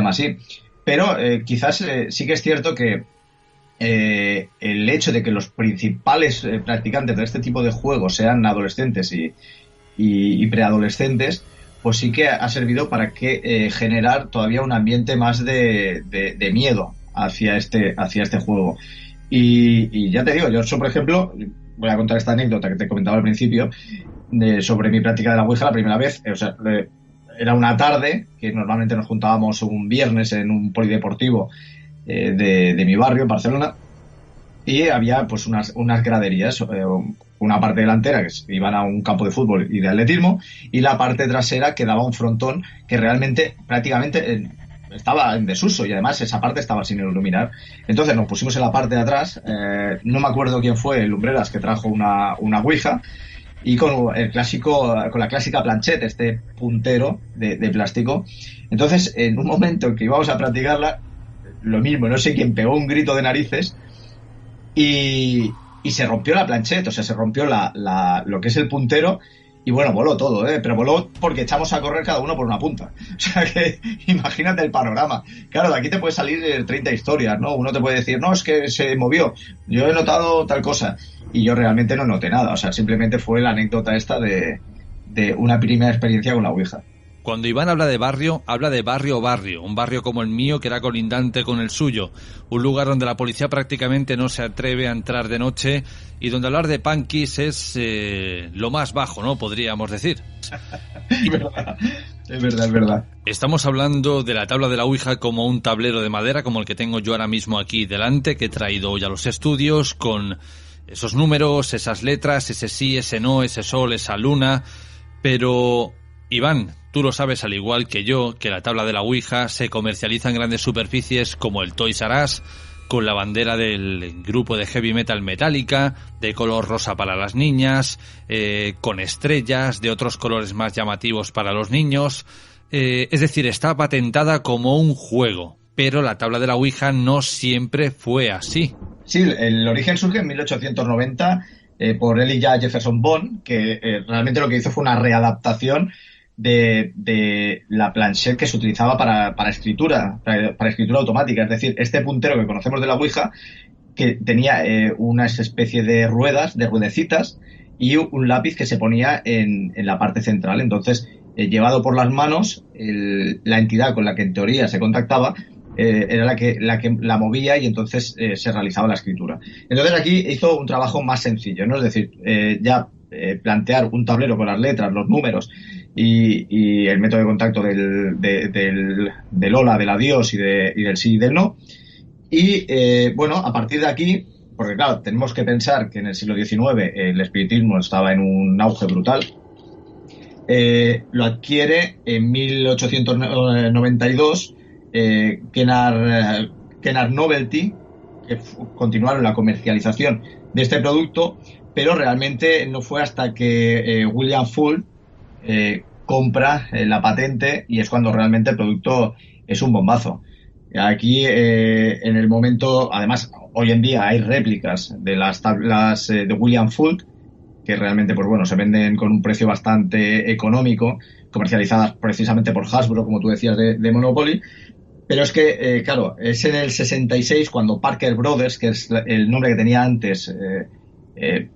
I: así. Pero quizás sí que es cierto que el hecho de que los principales practicantes de este tipo de juegos sean adolescentes y preadolescentes, pues sí que ha servido para que generar todavía un ambiente más de miedo hacia este juego. Y ya te digo, yo por ejemplo, voy a contar esta anécdota que te comentaba al principio sobre mi práctica de la Ouija la primera vez. Era una tarde, que normalmente nos juntábamos un viernes en un polideportivo de mi barrio, en Barcelona, y había pues unas graderías, una parte delantera que iban a un campo de fútbol y de atletismo, y la parte trasera que daba un frontón que realmente prácticamente estaba en desuso, y además esa parte estaba sin iluminar. Entonces nos pusimos en la parte de atrás, no me acuerdo quién fue el Lumbreras que trajo una Ouija, y con la clásica planchette, este puntero de plástico. Entonces, en un momento en que íbamos a practicarla, lo mismo, no sé quién pegó un grito de narices y se rompió la planchette, o sea, se rompió lo que es el puntero. Y bueno, voló todo, pero voló porque echamos a correr cada uno por una punta. O sea que imagínate el panorama. Claro, de aquí te puede salir 30 historias, ¿no? Uno te puede decir, no, es que se movió, yo he notado tal cosa. Y yo realmente no noté nada. O sea, simplemente fue la anécdota esta de una primera experiencia con la Ouija.
B: Cuando Iván habla de barrio barrio, un barrio como el mío que era colindante con el suyo, un lugar donde la policía prácticamente no se atreve a entrar de noche y donde hablar de punkis es lo más bajo, ¿no? Podríamos decir.
I: Es verdad.
B: Estamos hablando de la tabla de la Ouija como un tablero de madera como el que tengo yo ahora mismo aquí delante, que he traído hoy a los estudios, con esos números, esas letras, ese sí, ese no, ese sol, esa luna, pero Iván, tú lo sabes al igual que yo, que la tabla de la Ouija se comercializa en grandes superficies como el Toys R Us, con la bandera del grupo de heavy metal Metallica, de color rosa para las niñas, con estrellas, de otros colores más llamativos para los niños. Es decir, está patentada como un juego, pero la tabla de la Ouija no siempre fue así.
I: Sí, el origen surge en 1890 por Elijah Jefferson Bond, que realmente lo que hizo fue una readaptación de la planchette que se utilizaba para escritura automática. Es decir, este puntero que conocemos de la Ouija, que tenía una especie de ruedecitas y un lápiz que se ponía en la parte central. Entonces, llevado por las manos, la entidad con la que en teoría se contactaba era la que la movía y entonces se realizaba la escritura. Entonces aquí hizo un trabajo más sencillo, ¿no? Es decir, plantear un tablero con las letras, los números y el método de contacto del hola, del adiós y del sí y del no. Y bueno, a partir de aquí, porque claro, tenemos que pensar que en el siglo XIX el espiritismo estaba en un auge brutal. Lo adquiere en 1892 Kennard Novelty, que continuaron la comercialización de este producto, pero realmente no fue hasta que William Full compra la patente y es cuando realmente el producto es un bombazo. Aquí, en el momento, además, hoy en día hay réplicas de las tablas de William Full, que realmente, pues bueno, se venden con un precio bastante económico, comercializadas precisamente por Hasbro, como tú decías, de Monopoly. Pero es que, claro, es en el 66 cuando Parker Brothers, que es el nombre que tenía antes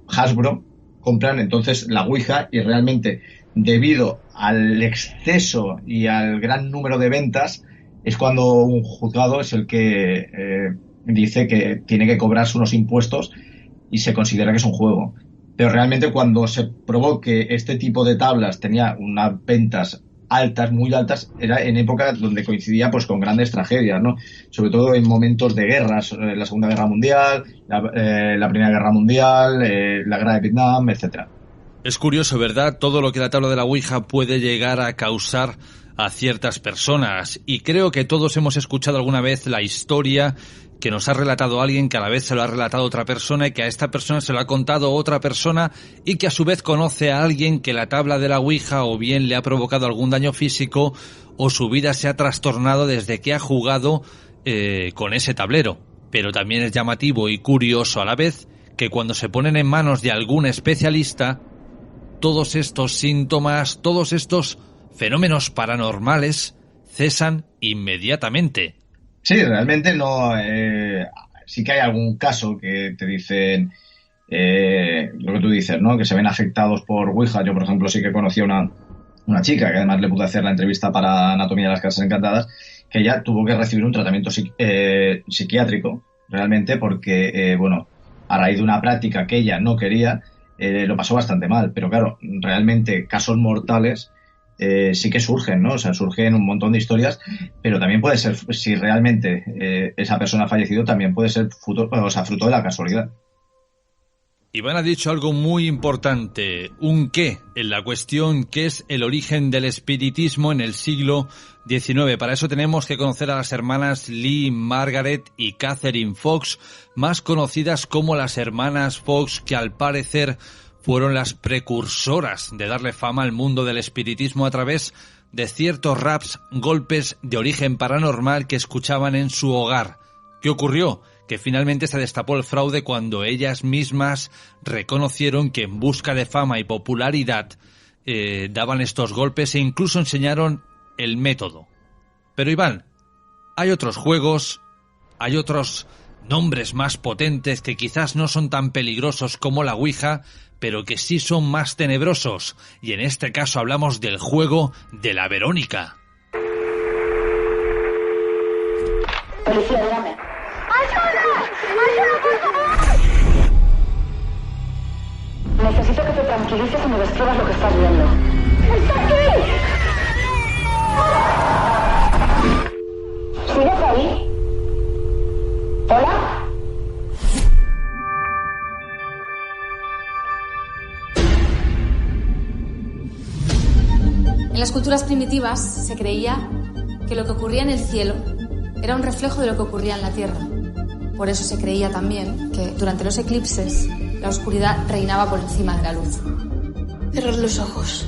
I: Hasbro, compran entonces la Ouija y realmente, debido al exceso y al gran número de ventas, es cuando un juzgado es el que dice que tiene que cobrarse unos impuestos y se considera que es un juego. Pero realmente cuando se probó que este tipo de tablas tenía unas ventas altas, muy altas, era en época donde coincidía pues con grandes tragedias, ¿no? Sobre todo en momentos de guerras, la Segunda Guerra Mundial, la Primera Guerra Mundial, la Guerra de Vietnam, etcétera.
B: Es curioso, ¿verdad? Todo lo que la tabla de la Ouija puede llegar a causar a ciertas personas. Y creo que todos hemos escuchado alguna vez la historia que nos ha relatado alguien, que a la vez se lo ha relatado otra persona y que a esta persona se lo ha contado otra persona y que a su vez conoce a alguien que la tabla de la Ouija o bien le ha provocado algún daño físico o su vida se ha trastornado desde que ha jugado con ese tablero. Pero también es llamativo y curioso a la vez que cuando se ponen en manos de algún especialista, todos estos síntomas, todos estos fenómenos paranormales cesan inmediatamente.
I: Sí, realmente no. Sí que hay algún caso que te dicen lo que tú dices, ¿no? Que se ven afectados por Ouija. Yo, por ejemplo, sí que conocí a una chica que además le pude hacer la entrevista para Anatomía de las Casas Encantadas, que ella tuvo que recibir un tratamiento psiquiátrico, realmente, porque, bueno, a raíz de una práctica que ella no quería, lo pasó bastante mal. Pero claro, realmente casos mortales sí que surgen, ¿no? O sea, surgen un montón de historias, pero también puede ser, si realmente esa persona ha fallecido, también puede ser fruto de la casualidad.
B: Iván ha dicho algo muy importante, un qué, en la cuestión qué es el origen del espiritismo en el siglo XIX. Para eso tenemos que conocer a las hermanas Lee, Margaret y Catherine Fox, más conocidas como las hermanas Fox, que al parecer fueron las precursoras de darle fama al mundo del espiritismo a través de ciertos raps, golpes de origen paranormal que escuchaban en su hogar. ¿Qué ocurrió? Que finalmente se destapó el fraude cuando ellas mismas reconocieron que en busca de fama y popularidad daban estos golpes e incluso enseñaron el método. Pero Iván, hay otros juegos, hay otros nombres más potentes que quizás no son tan peligrosos como la Ouija, pero que sí son más tenebrosos, y en este caso hablamos del juego de la Verónica.
K: Policía, dígame. ¡Ayuda! ¡Ayuda, por favor! Necesito que te tranquilices y me describas lo que estás viendo. ¡Está aquí! ¿Sigues ahí? ¿Hola?
A: En las culturas primitivas se creía que lo que ocurría en el cielo era un reflejo de lo que ocurría en la tierra. Por eso se creía también que durante los eclipses la oscuridad reinaba por encima de la luz.
T: Cerrad los ojos.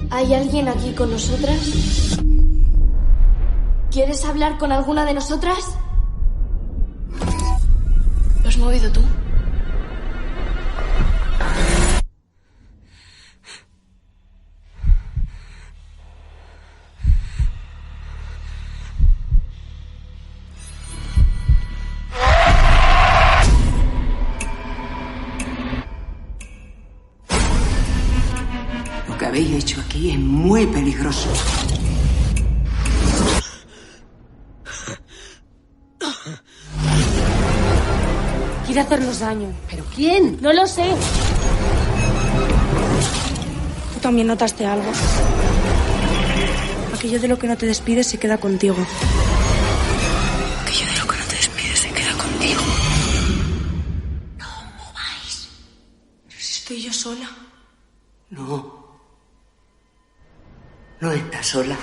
T: ¿Hay alguien aquí con nosotras? ¿Quieres hablar con alguna de nosotras? ¿Lo has movido tú?
V: Lo que habéis hecho aquí es muy peligroso.
T: Quiere hacernos daño.
S: ¿Pero quién?
T: No lo sé. Tú también notaste algo. Aquello de lo que no te despides se queda contigo. Aquello de lo que no te despides se queda contigo.
S: No mováis.
T: Pero si estoy yo sola.
S: No. No estás sola.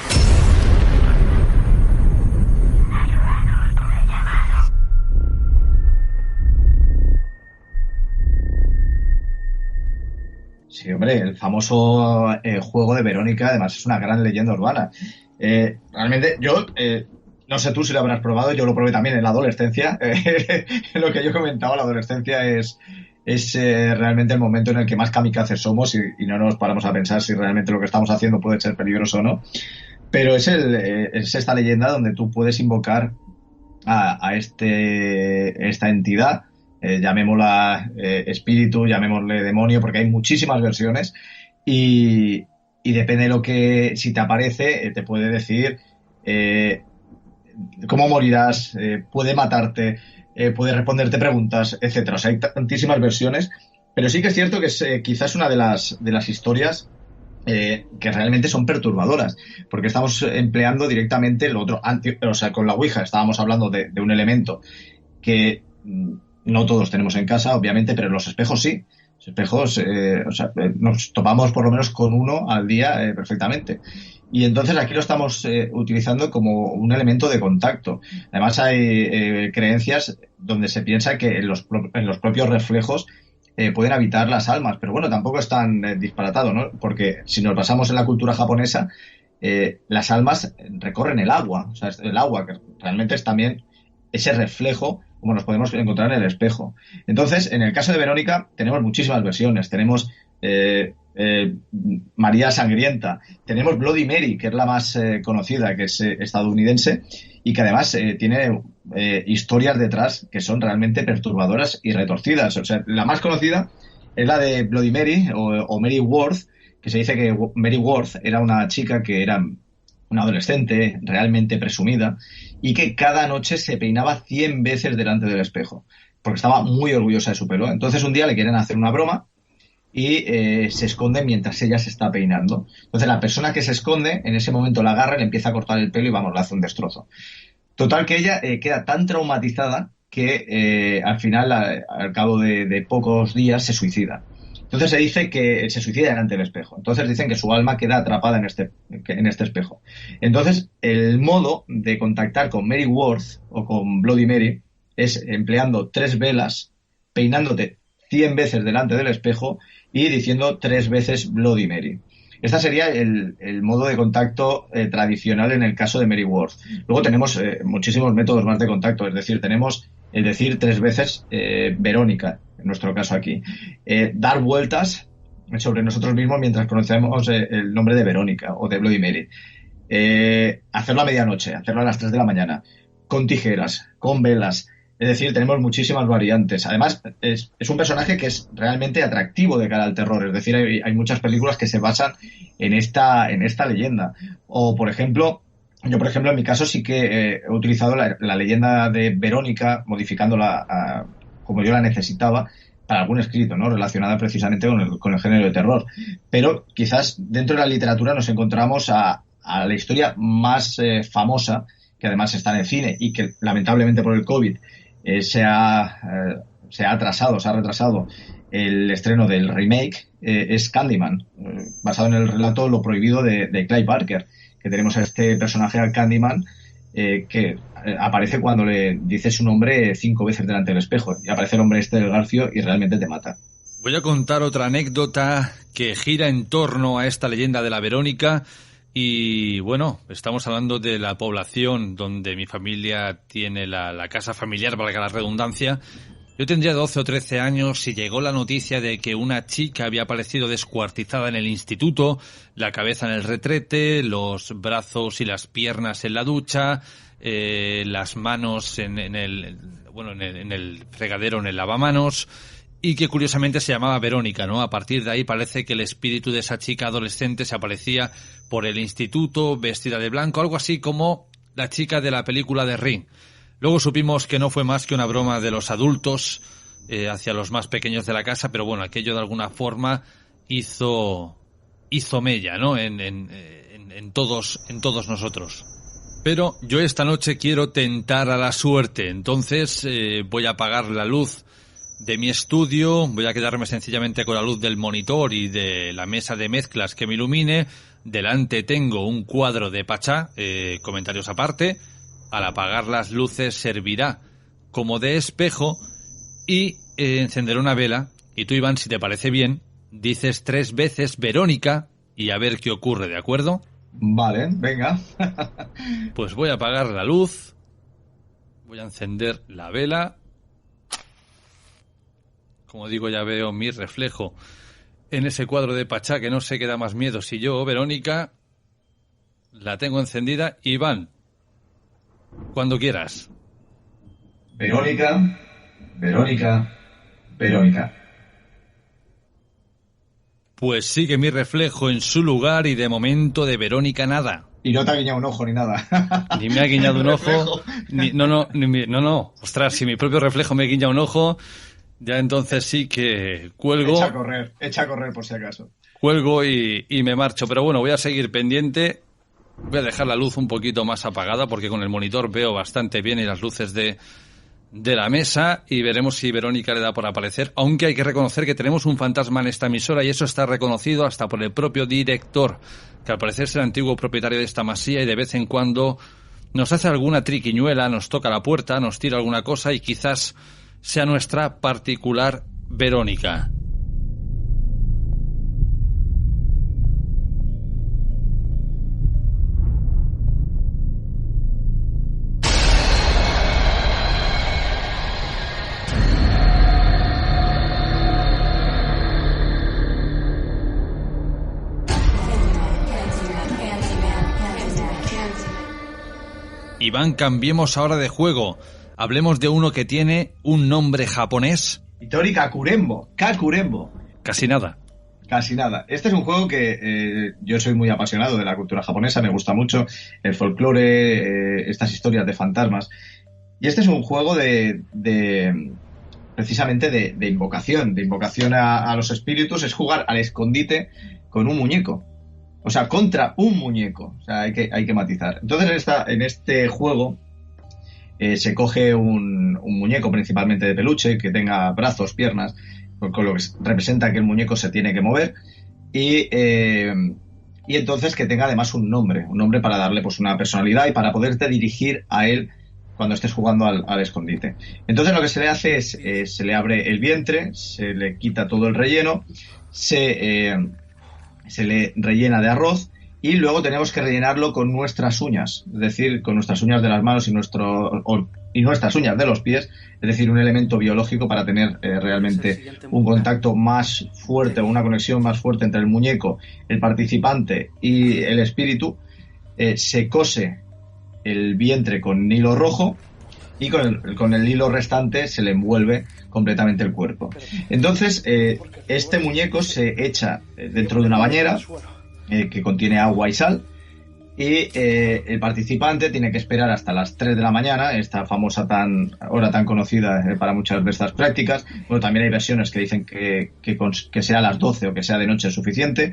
I: Sí, hombre, el famoso juego de Verónica, además es una gran leyenda urbana. Realmente, yo no sé tú si lo habrás probado, yo lo probé también en la adolescencia. Lo que yo comentaba, la adolescencia es realmente el momento en el que más kamikazes somos y no nos paramos a pensar si realmente lo que estamos haciendo puede ser peligroso o no. Pero es esta leyenda donde tú puedes invocar a esta entidad. Llamémosla espíritu, llamémosle demonio, porque hay muchísimas versiones y depende de lo que, si te aparece, te puede decir cómo morirás, puede matarte, puede responderte preguntas, etcétera. O sea, hay tantísimas versiones, pero sí que es cierto que es quizás una de las historias que realmente son perturbadoras, porque estamos empleando directamente lo otro, o sea, con la Ouija estábamos hablando de un elemento que no todos tenemos en casa, obviamente, pero los espejos sí. Los espejos, nos topamos por lo menos con uno al día perfectamente. Y entonces aquí lo estamos utilizando como un elemento de contacto. Además hay creencias donde se piensa que en los propios reflejos pueden habitar las almas, pero bueno, tampoco es tan disparatado, ¿no? Porque si nos basamos en la cultura japonesa, las almas recorren el agua. O sea, el agua que realmente es también ese reflejo como nos podemos encontrar en el espejo. Entonces, en el caso de Verónica tenemos muchísimas versiones. Tenemos María Sangrienta, tenemos Bloody Mary, que es la más conocida, que es estadounidense, y que además tiene historias detrás que son realmente perturbadoras y retorcidas. O sea, la más conocida es la de Bloody Mary o Mary Worth, que se dice que Mary Worth era una chica que era una adolescente realmente presumida y que cada noche se peinaba 100 veces delante del espejo porque estaba muy orgullosa de su pelo. Entonces un día le quieren hacer una broma y se esconde mientras ella se está peinando. Entonces la persona que se esconde en ese momento la agarra, le empieza a cortar el pelo y vamos, le hace un destrozo. Total que ella queda tan traumatizada que al final, al cabo de pocos días, se suicida. Entonces se dice que se suicida delante del espejo. Entonces dicen que su alma queda atrapada en este espejo. Entonces el modo de contactar con Mary Worth o con Bloody Mary es empleando 3 velas, peinándote 100 veces delante del espejo y diciendo 3 veces Bloody Mary. Este sería el modo de contacto tradicional en el caso de Mary Worth. Luego tenemos muchísimos métodos más de contacto, es decir, tenemos el decir 3 veces Verónica, en nuestro caso aquí. Dar vueltas sobre nosotros mismos mientras pronunciamos el nombre de Verónica o de Bloody Mary. Hacerlo a medianoche, hacerlo a las 3 de la mañana, con tijeras, con velas. Es decir, tenemos muchísimas variantes. Además, es un personaje que es realmente atractivo de cara al terror. Es decir, hay muchas películas que se basan en esta leyenda. O, por ejemplo, yo, en mi caso sí que he utilizado la leyenda de Verónica, modificándola como yo la necesitaba, para algún escrito, ¿no? Relacionada precisamente con el género de terror. Pero quizás dentro de la literatura nos encontramos a la historia más famosa, que además está en el cine y que lamentablemente por el COVID se ha retrasado el estreno del remake, es Candyman, basado en el relato Lo prohibido de Clive Barker, que tenemos a este personaje, al Candyman, que aparece cuando le dice su nombre 5 veces delante del espejo y aparece el hombre del garfio y realmente te mata.
B: Voy a contar otra anécdota que gira en torno a esta leyenda de la Verónica. Y bueno, estamos hablando de la población donde mi familia tiene la casa familiar, valga la redundancia. Yo tendría 12 o 13 años y llegó la noticia de que una chica había aparecido descuartizada en el instituto, la cabeza en el retrete, los brazos y las piernas en la ducha, las manos en el fregadero, en el lavamanos, y que curiosamente se llamaba Verónica, ¿no? A partir de ahí parece que el espíritu de esa chica adolescente se aparecía por el instituto vestida de blanco, algo así como la chica de la película de Ring. Luego supimos que no fue más que una broma de los adultos hacia los más pequeños de la casa, pero bueno, aquello de alguna forma hizo mella, ¿no? En todos nosotros. Pero yo esta noche quiero tentar a la suerte, entonces voy a apagar la luz de mi estudio, voy a quedarme sencillamente con la luz del monitor y de la mesa de mezclas que me ilumine. Delante tengo un cuadro de Pachá, comentarios aparte. Al apagar las luces servirá como de espejo y encenderé una vela. Y tú, Iván, si te parece bien, dices 3 veces Verónica y a ver qué ocurre, ¿de acuerdo?
I: Vale, venga.
B: Pues voy a apagar la luz, voy a encender la vela. Como digo, ya veo mi reflejo en ese cuadro de Pachá, que no sé qué da más miedo, si yo o Verónica. La tengo encendida. Iván, cuando quieras.
I: Verónica, Verónica, Verónica.
B: Pues sigue mi reflejo en su lugar y de momento de Verónica nada.
I: Y no te ha guiñado un ojo ni nada.
B: Ni me ha guiñado un ojo. No. Ostras, si mi propio reflejo me guiña un ojo, ya entonces sí que cuelgo.
I: Echa a correr por si acaso.
B: Cuelgo y me marcho. Pero bueno, voy a seguir pendiente. Voy a dejar la luz un poquito más apagada porque con el monitor veo bastante bien y las luces de la mesa, y veremos si Verónica le da por aparecer, aunque hay que reconocer que tenemos un fantasma en esta emisora y eso está reconocido hasta por el propio director, que al parecer es el antiguo propietario de esta masía y de vez en cuando nos hace alguna triquiñuela, nos toca la puerta, nos tira alguna cosa y quizás sea nuestra particular Verónica. Iván, cambiemos ahora de juego. Hablemos de uno que tiene un nombre japonés.
I: Hitori Kakurembo.
B: Casi nada.
I: Este es un juego que yo soy muy apasionado de la cultura japonesa, me gusta mucho el folclore, estas historias de fantasmas. Y este es un juego precisamente de invocación a los espíritus. Es jugar al escondite con un muñeco. O sea, contra un muñeco. O sea, hay que matizar. Entonces, en este juego se coge un muñeco principalmente de peluche que tenga brazos, piernas, con lo que representa que el muñeco se tiene que mover. Y entonces que tenga además un nombre para darle pues una personalidad y para poderte dirigir a él cuando estés jugando al escondite. Entonces lo que se le hace es, se le abre el vientre, se le quita todo el relleno, se le rellena de arroz y luego tenemos que rellenarlo con nuestras uñas, es decir, con nuestras uñas de las manos y nuestras uñas de los pies, es decir, un elemento biológico para tener realmente un contacto más fuerte o una conexión más fuerte entre el muñeco, el participante y el espíritu. Se cose el vientre con hilo rojo y con el hilo restante se le envuelve completamente el cuerpo. Entonces, este muñeco se echa dentro de una bañera que contiene agua y sal y el participante tiene que esperar hasta las 3 de la mañana, esta famosa hora tan conocida para muchas de estas prácticas. Bueno, también hay versiones que dicen que sea a las 12 o que sea de noche es suficiente,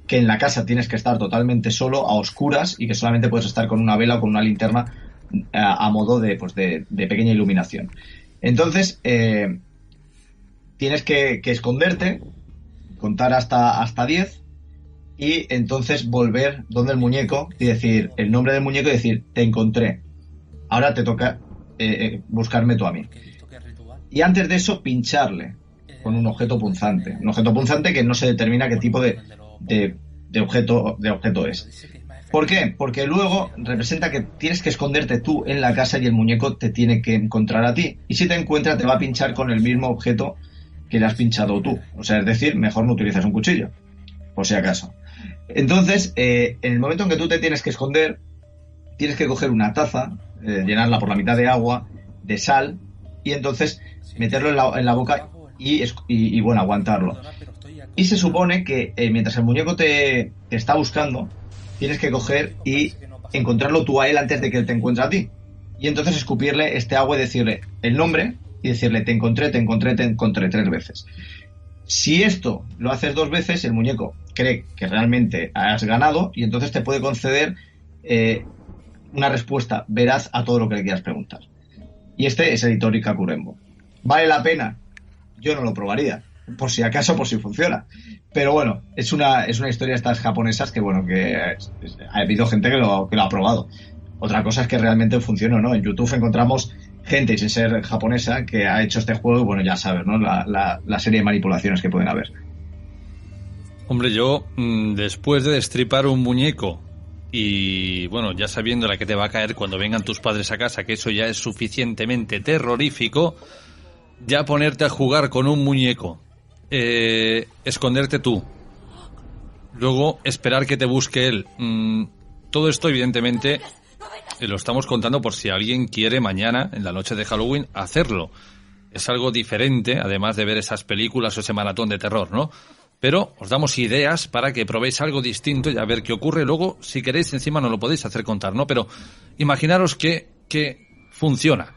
I: que en la casa tienes que estar totalmente solo, a oscuras, y que solamente puedes estar con una vela o con una linterna a modo de pequeña iluminación. Entonces, tienes que esconderte, contar hasta 10 y entonces volver donde el muñeco y decir el nombre del muñeco y decir: te encontré, ahora te toca buscarme tú a mí. Y antes de eso, pincharle con un objeto punzante. Un objeto punzante que no se determina qué tipo de objeto es. ¿Por qué? Porque luego representa que tienes que esconderte tú en la casa y el muñeco te tiene que encontrar a ti. Y si te encuentra, te va a pinchar con el mismo objeto que le has pinchado tú. O sea, es decir, mejor no utilizas un cuchillo, por si acaso. Entonces, en el momento en que tú te tienes que esconder, tienes que coger una taza, llenarla por la mitad de agua, de sal, y entonces meterlo en la boca y bueno, aguantarlo. Y se supone que mientras el muñeco te está buscando, tienes que coger y encontrarlo tú a él antes de que él te encuentre a ti. Y entonces escupirle este agua y decirle el nombre y decirle te encontré 3 veces. Si esto lo haces 2 veces, el muñeco cree que realmente has ganado y entonces te puede conceder una respuesta veraz a todo lo que le quieras preguntar. Y este es el Itori Kakurembo. ¿Vale la pena? Yo no lo probaría, por si acaso, por si funciona. Pero bueno, es una historia de estas japonesas que ha habido gente que lo ha probado. Otra cosa es que realmente funcione o no. En YouTube encontramos gente, y sin ser japonesa, que ha hecho este juego y bueno, ya sabes, ¿no? La serie de manipulaciones que pueden haber.
B: Hombre, yo, después de destripar un muñeco y, bueno, ya sabiendo la que te va a caer cuando vengan tus padres a casa, que eso ya es suficientemente terrorífico, ya ponerte a jugar con un muñeco, esconderte tú, luego esperar que te busque él. Todo esto, evidentemente, lo estamos contando por si alguien quiere mañana, en la noche de Halloween, hacerlo. Es algo diferente, además de ver esas películas o ese maratón de terror, ¿no? Pero os damos ideas para que probéis algo distinto y a ver qué ocurre. Luego, si queréis, encima nos lo podéis hacer contar, ¿no? Pero imaginaros que funciona.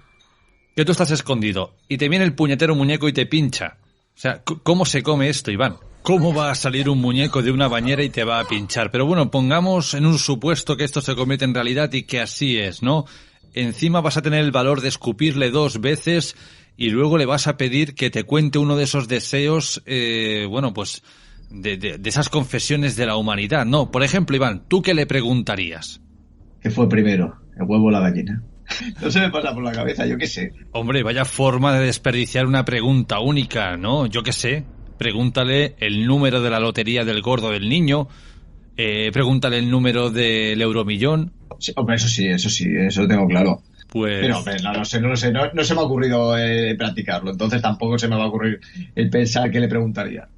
B: Que tú estás escondido y te viene el puñetero muñeco y te pincha. O sea, ¿cómo se come esto, Iván? ¿Cómo va a salir un muñeco de una bañera y te va a pinchar? Pero bueno, pongamos en un supuesto que esto se convierte en realidad y que así es, ¿no? Encima vas a tener el valor de escupirle 2 veces y luego le vas a pedir que te cuente uno de esos deseos, bueno, pues de esas confesiones de la humanidad, ¿no? Por ejemplo, Iván, ¿tú qué le preguntarías?
I: ¿Qué fue primero, el huevo o la gallina? No se me pasa por la cabeza, yo qué sé.
B: Hombre, vaya forma de desperdiciar una pregunta única, ¿no? Yo qué sé. Pregúntale el número de la lotería del gordo del niño, pregúntale el número del euromillón.
I: Sí, hombre, eso lo tengo claro.
B: Pues...
I: Pero hombre, no se me ha ocurrido practicarlo, entonces tampoco se me va a ocurrir el pensar qué le preguntaría.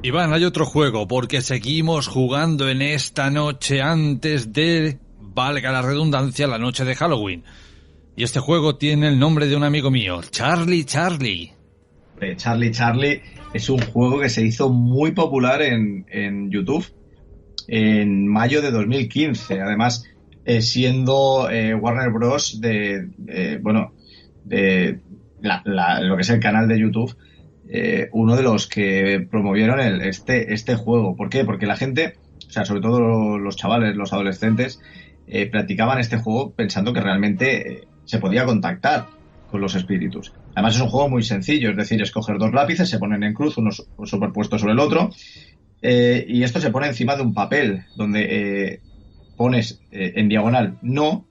B: Iván, hay otro juego, porque seguimos jugando en esta noche antes de, valga la redundancia, la noche de Halloween. Y este juego tiene el nombre de un amigo mío, Charlie.
I: Charlie es un juego que se hizo muy popular en YouTube en mayo de 2015. Además, siendo Warner Bros. de lo que es el canal de YouTube, uno de los que promovieron este juego. ¿Por qué? Porque la gente, o sea, sobre todo los chavales, los adolescentes, practicaban este juego pensando que realmente se podía contactar con los espíritus. Además es un juego muy sencillo, es decir, escoger 2 lápices, se ponen en cruz, uno superpuesto sobre el otro, y esto se pone encima de un papel donde pones en diagonal no,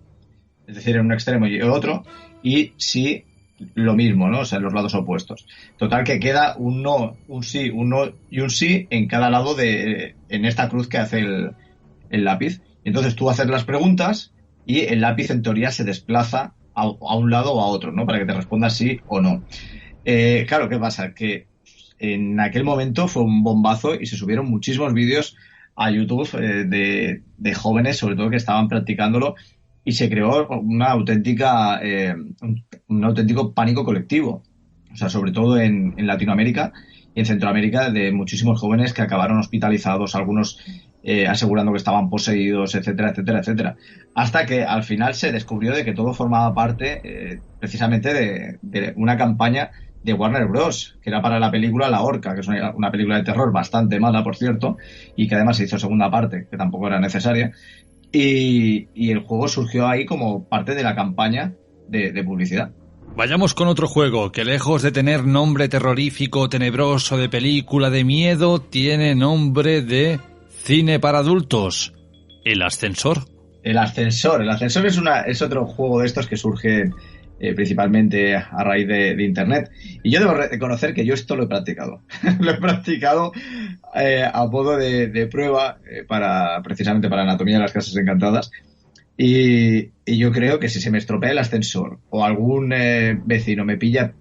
I: es decir, en un extremo y el otro, y sí lo mismo, ¿no? O sea, en los lados opuestos. Total que queda un no, un sí, un no y un sí en cada lado en esta cruz que hace el lápiz. Entonces tú haces las preguntas y el lápiz en teoría se desplaza a un lado o a otro, ¿no? Para que te responda sí o no. Claro, ¿qué pasa? Que en aquel momento fue un bombazo y se subieron muchísimos vídeos a YouTube de jóvenes, sobre todo, que estaban practicándolo, y se creó un auténtico pánico colectivo. O sea, sobre todo en Latinoamérica y en Centroamérica, de muchísimos jóvenes que acabaron hospitalizados, algunos asegurando que estaban poseídos, etcétera, etcétera, etcétera. Hasta que al final se descubrió de que todo formaba parte precisamente de una campaña de Warner Bros., que era para la película La Horca, que es una película de terror bastante mala, por cierto, y que además se hizo segunda parte, que tampoco era necesaria. Y el juego surgió ahí como parte de la campaña de publicidad.
B: Vayamos con otro juego que, lejos de tener nombre terrorífico, tenebroso, de película de miedo, tiene nombre de cine para adultos. El Ascensor.
I: El Ascensor es otro juego de estos que surge principalmente a raíz de Internet. Y yo debo reconocer que yo esto lo he practicado. Lo he practicado a modo de prueba precisamente para Anatomía de las Casas Encantadas. Y yo creo que si se me estropea el ascensor o algún vecino me pilla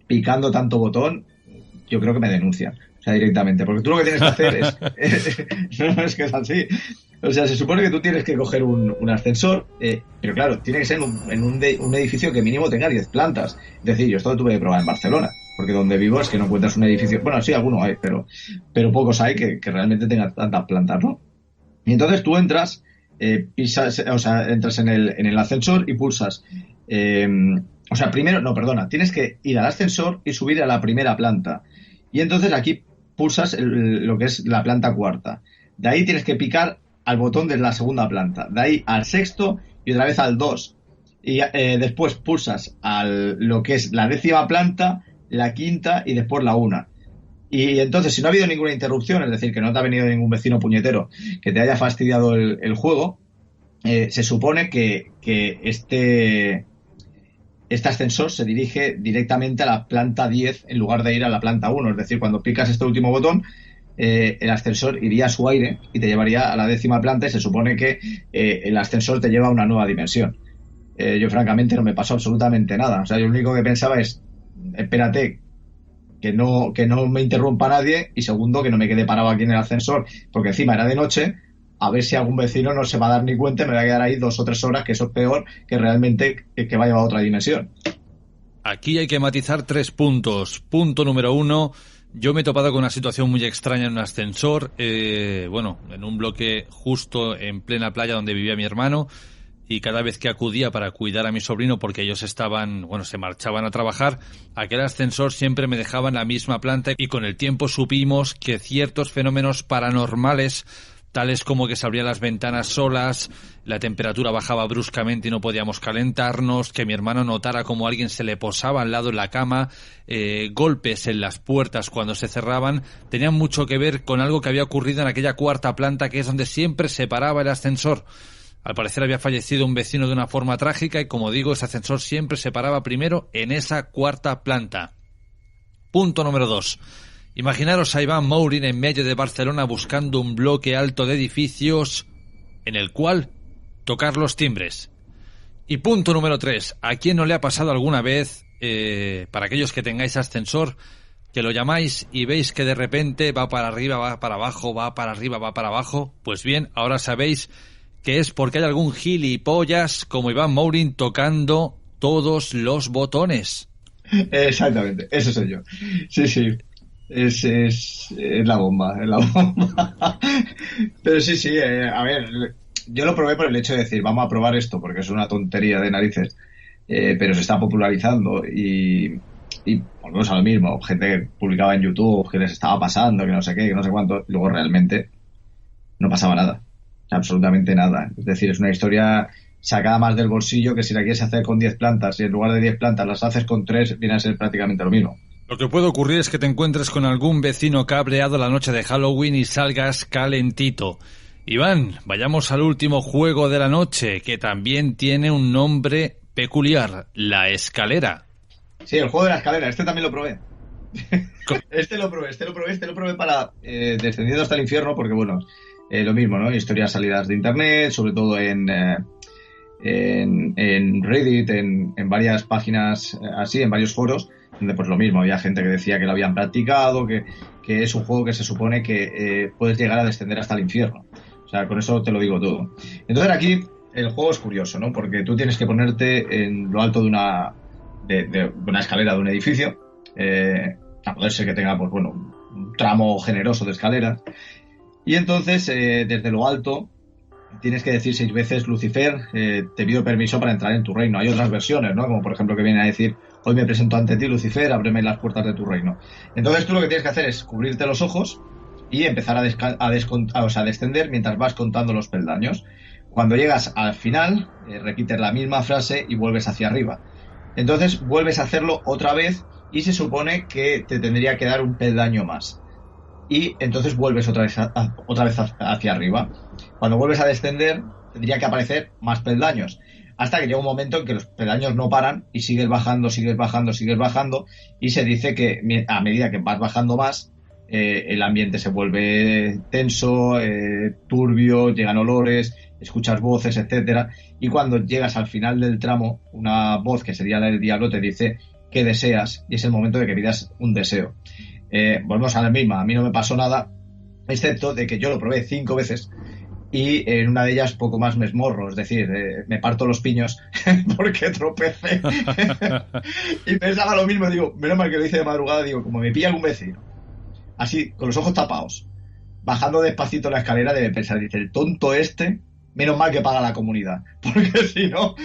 I: picando tanto botón, yo creo que me denuncian. O sea, directamente. Porque tú lo que tienes que hacer es que es así. O sea, se supone que tú tienes que coger un ascensor, pero claro, tiene que ser en un edificio que mínimo tenga 10 plantas. Es decir, yo esto lo tuve que probar en Barcelona, porque donde vivo es que no encuentras un edificio... Bueno, sí, algunos hay, pero pocos hay que realmente tengan tantas plantas, ¿no? Y entonces tú entras... entras en el ascensor y pulsas O sea, tienes que ir al ascensor y subir a la primera planta. Y entonces aquí pulsas lo que es la planta cuarta. De ahí tienes que picar al botón de la segunda planta. De ahí al sexto y otra vez al 2. Y después pulsas lo que es la 10ª planta, la 5ª y después la 1. Y entonces, si no ha habido ninguna interrupción, es decir, que no te ha venido ningún vecino puñetero que te haya fastidiado el juego, se supone que este ascensor se dirige directamente a la planta 10 en lugar de ir a la planta 1. Es decir, cuando picas este último botón, el ascensor iría a su aire y te llevaría a la 10ª planta y se supone que el ascensor te lleva a una nueva dimensión. Yo francamente no me pasó absolutamente nada. O sea, yo lo único que pensaba es, espérate, que no me interrumpa nadie, y segundo, que no me quede parado aquí en el ascensor, porque encima era de noche, a ver si algún vecino no se va a dar ni cuenta y me va a quedar ahí 2 o 3 horas, que eso es peor que realmente que vaya a otra dimensión.
B: Aquí hay que matizar 3 puntos. Punto número 1, yo me he topado con una situación muy extraña en un ascensor, en un bloque justo en plena playa donde vivía mi hermano, y cada vez que acudía para cuidar a mi sobrino, porque ellos se marchaban a trabajar, aquel ascensor siempre me dejaba en la misma planta, y con el tiempo supimos que ciertos fenómenos paranormales, tales como que se abrían las ventanas solas, la temperatura bajaba bruscamente y no podíamos calentarnos, que mi hermano notara como alguien se le posaba al lado en la cama, golpes en las puertas cuando se cerraban, tenían mucho que ver con algo que había ocurrido en aquella 4ª planta, que es donde siempre se paraba el ascensor. Al parecer había fallecido un vecino de una forma trágica y, como digo, ese ascensor siempre se paraba primero en esa 4ª planta. Punto número 2. Imaginaros a Ivan Mourin en medio de Barcelona buscando un bloque alto de edificios en el cual tocar los timbres. Y punto número 3. ¿A quién no le ha pasado alguna vez, para aquellos que tengáis ascensor, que lo llamáis y veis que de repente va para arriba, va para abajo, va para arriba, va para abajo? Pues bien, ahora sabéis que es porque hay algún gilipollas como Ivan Mourin tocando todos los botones.
I: Exactamente, eso soy yo. Sí. Es la bomba, Pero sí, a ver, yo lo probé por el hecho de decir, vamos a probar esto, porque es una tontería de narices, pero se está popularizando y volvemos a lo mismo, gente que publicaba en YouTube que les estaba pasando, que no sé qué, que no sé cuánto, y luego realmente no pasaba nada. Absolutamente nada. Es decir, es una historia sacada más del bolsillo, que si la quieres hacer con 10 plantas y en lugar de 10 plantas las haces con 3, viene a ser prácticamente lo mismo.
B: Lo que puede ocurrir es que te encuentres con algún vecino cabreado la noche de Halloween y salgas calentito. Iván, vayamos al último juego de la noche, que también tiene un nombre peculiar, La Escalera.
I: Sí, el juego de la escalera, este también lo probé. Este lo probé para Descendiendo hasta el infierno, porque bueno, lo mismo, ¿no? Historias salidas de internet, sobre todo en Reddit, en varias páginas así, en varios foros, donde pues lo mismo, había gente que decía que lo habían practicado, que es un juego que se supone que puedes llegar a descender hasta el infierno. O sea, con eso te lo digo todo. Entonces aquí el juego es curioso, ¿no? Porque tú tienes que ponerte en lo alto de una escalera de un edificio, a poder ser que tenga, pues bueno, un tramo generoso de escaleras. Y entonces, desde lo alto, tienes que decir 6 veces, Lucifer, te pido permiso para entrar en tu reino. Hay otras versiones, ¿no? Como por ejemplo que viene a decir, hoy me presento ante ti, Lucifer, ábreme las puertas de tu reino. Entonces tú lo que tienes que hacer es cubrirte los ojos y empezar a descender mientras vas contando los peldaños. Cuando llegas al final, repites la misma frase y vuelves hacia arriba. Entonces vuelves a hacerlo otra vez y se supone que te tendría que dar un peldaño más. Y entonces vuelves otra vez hacia arriba. Cuando vuelves a descender, tendría que aparecer más peldaños. Hasta que llega un momento en que los peldaños no paran y sigues bajando. Y se dice que a medida que vas bajando más, el ambiente se vuelve tenso, turbio, llegan olores, escuchas voces, etcétera. Y cuando llegas al final del tramo, una voz que sería la del diablo te dice qué deseas, y es el momento de que pidas un deseo. Volvemos a la misma, a mí no me pasó nada, excepto de que yo lo probé 5 veces y en una de ellas poco más me esmorro, es decir, me parto los piños porque tropecé. Y pensaba lo mismo, digo, menos mal que lo hice de madrugada, digo, como me pilla algún vecino, así, con los ojos tapados, bajando despacito la escalera, debe pensar, dice, el tonto este, menos mal que paga la comunidad, porque si no...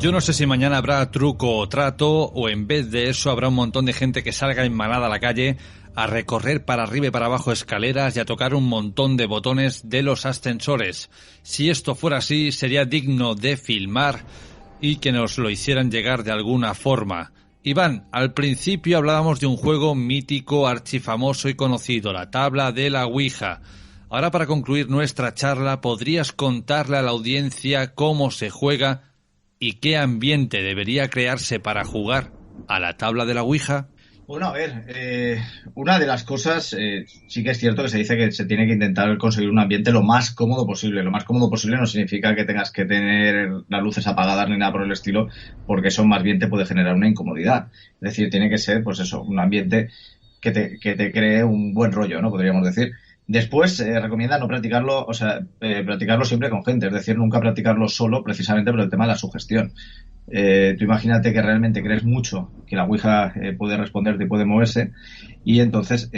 B: Yo no sé si mañana habrá truco o trato, o en vez de eso habrá un montón de gente que salga en manada a la calle a recorrer para arriba y para abajo escaleras y a tocar un montón de botones de los ascensores. Si esto fuera así, sería digno de filmar y que nos lo hicieran llegar de alguna forma. Iván, al principio hablábamos de un juego mítico, archifamoso y conocido, la tabla de la Ouija. Ahora, para concluir nuestra charla, ¿podrías contarle a la audiencia cómo se juega y qué ambiente debería crearse para jugar a la tabla de la Ouija?
I: Bueno, a ver, una de las cosas, sí que es cierto que se dice que se tiene que intentar conseguir un ambiente lo más cómodo posible. Lo más cómodo posible no significa que tengas que tener las luces apagadas ni nada por el estilo, porque eso más bien te puede generar una incomodidad. Es decir, tiene que ser, pues eso, un ambiente que te cree un buen rollo, ¿no? Podríamos decir. Después recomienda no practicarlo, o sea, practicarlo siempre con gente, es decir, nunca practicarlo solo, precisamente por el tema de la sugestión. Tú imagínate que realmente crees mucho que la Ouija puede responderte y puede moverse, y entonces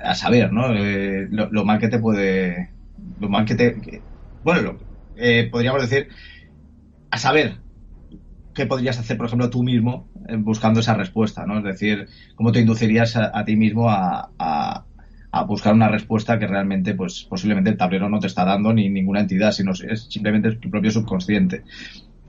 I: a saber, ¿no? Lo mal que te puede, lo mal que te, bueno, podríamos decir, a saber qué podrías hacer, por ejemplo, tú mismo buscando esa respuesta, ¿no? Es decir, cómo te inducirías a ti mismo a buscar una respuesta que realmente, pues posiblemente el tablero no te está dando ni ninguna entidad, sino es simplemente tu propio subconsciente.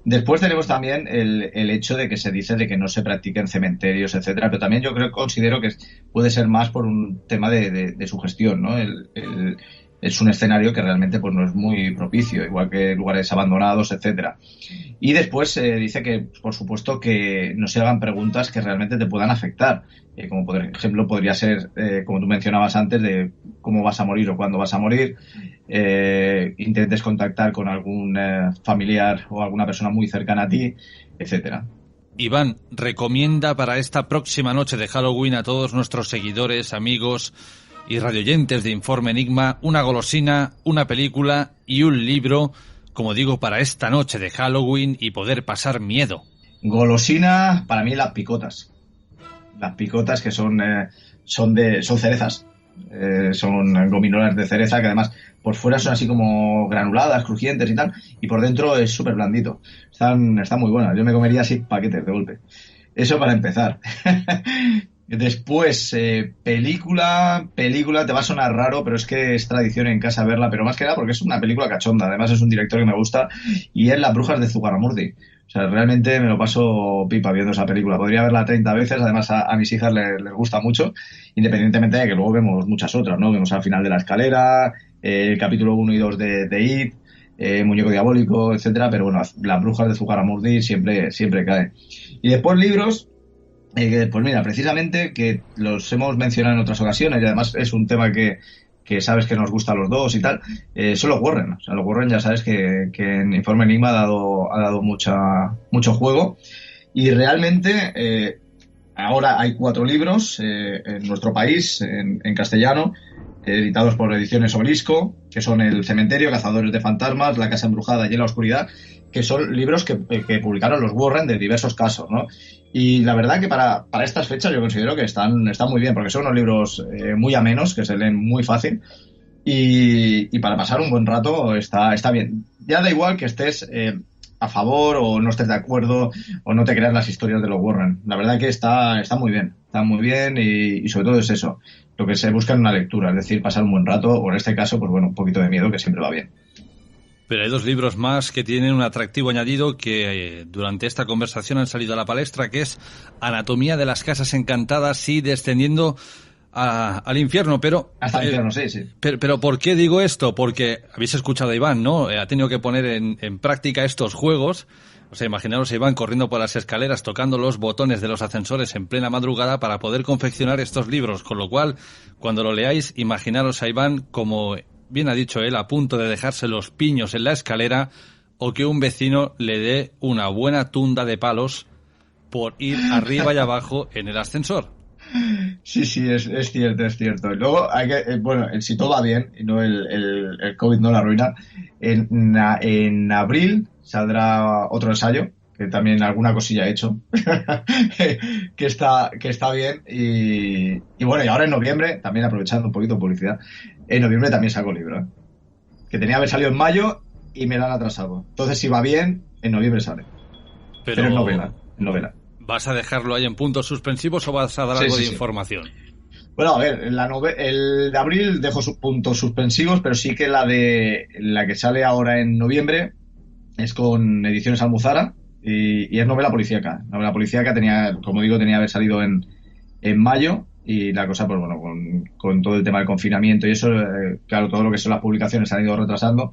I: Después tenemos también el hecho de que se dice de que no se practica en cementerios, etcétera, pero también yo considero que puede ser más por un tema de sugestión, ¿no? Es un escenario que realmente pues no es muy propicio, igual que lugares abandonados, etcétera. Y después dice que, por supuesto, que no se hagan preguntas que realmente te puedan afectar, como por ejemplo podría ser, como tú mencionabas antes, de cómo vas a morir o cuándo vas a morir. Intentes contactar con algún familiar o alguna persona muy cercana a ti, etcétera.
B: Iván, recomienda para esta próxima noche de Halloween a todos nuestros seguidores, amigos y radioyentes de Informe Enigma una golosina, una película y un libro, como digo, para esta noche de Halloween y poder pasar miedo.
I: Golosina, para mí las picotas. Las picotas que son cerezas. Son gominolas de cereza que además por fuera son así como granuladas, crujientes y tal, y por dentro es súper blandito. Están muy buenas. Yo me comería así paquetes de golpe. Eso para empezar. Después, película, te va a sonar raro, pero es que es tradición en casa verla, pero más que nada porque es una película cachonda. Además es un director que me gusta y es Las Brujas de Zugarramurdi. O sea, realmente me lo paso pipa viendo esa película. Podría verla 30 veces, además a mis hijas les gusta mucho, independientemente de que luego vemos muchas otras, ¿no? Vemos Al final de la escalera, el capítulo 1 y 2 de It, Muñeco Diabólico, etcétera, pero bueno, Las Brujas de Zugarramurdi siempre cae. Y después libros, pues mira, precisamente que los hemos mencionado en otras ocasiones y además es un tema que sabes que nos gusta a los dos y tal, son los Warren. O sea, los Warren ya sabes que en Informe Enigma ha dado mucho juego y realmente ahora hay 4 libros en nuestro país, en castellano, editados por Ediciones Obelisco, que son El Cementerio, Cazadores de Fantasmas, La Casa Embrujada y En la Oscuridad, que son libros que publicaron los Warren de diversos casos, ¿no? Y la verdad que para estas fechas yo considero que están muy bien, porque son unos libros muy amenos, que se leen muy fácil, y para pasar un buen rato está bien. Ya da igual que estés a favor o no estés de acuerdo o no te creas las historias de los Warren. La verdad que está muy bien y sobre todo es eso, lo que se busca en una lectura, es decir, pasar un buen rato, o en este caso, pues bueno, un poquito de miedo, que siempre va bien.
B: Pero hay 2 libros más que tienen un atractivo añadido que durante esta conversación han salido a la palestra, que es Anatomía de las Casas Encantadas y Descendiendo al Infierno. Pero
I: hasta el infierno, sí.
B: Pero ¿por qué digo esto? Porque habéis escuchado a Iván, ¿no? Ha tenido que poner en práctica estos juegos. O sea, imaginaros a Iván corriendo por las escaleras, tocando los botones de los ascensores en plena madrugada para poder confeccionar estos libros. Con lo cual, cuando lo leáis, imaginaros a Iván como, bien ha dicho él, a punto de dejarse los piños en la escalera o que un vecino le dé una buena tunda de palos por ir arriba y abajo en el ascensor.
I: Sí, es cierto. Y luego hay que, bueno, si todo va bien y no el COVID no la arruina, en abril saldrá otro ensayo, que también alguna cosilla he hecho, que está bien. Y bueno, y ahora en noviembre, también aprovechando un poquito de publicidad, en noviembre también saco libro, que tenía que haber salido en mayo y me lo han atrasado. Entonces, si va bien, En noviembre sale. Pero en novela.
B: ¿Vas a dejarlo ahí en puntos suspensivos o vas a dar algo de información?
I: Bueno, a ver, el de abril dejo sus puntos suspensivos, pero sí que la que sale ahora en noviembre es con Ediciones Almuzara y es novela policíaca. Novela policíaca tenía que haber salido en mayo, y la cosa, pues bueno, con todo el tema del confinamiento y eso, claro, todo lo que son las publicaciones se han ido retrasando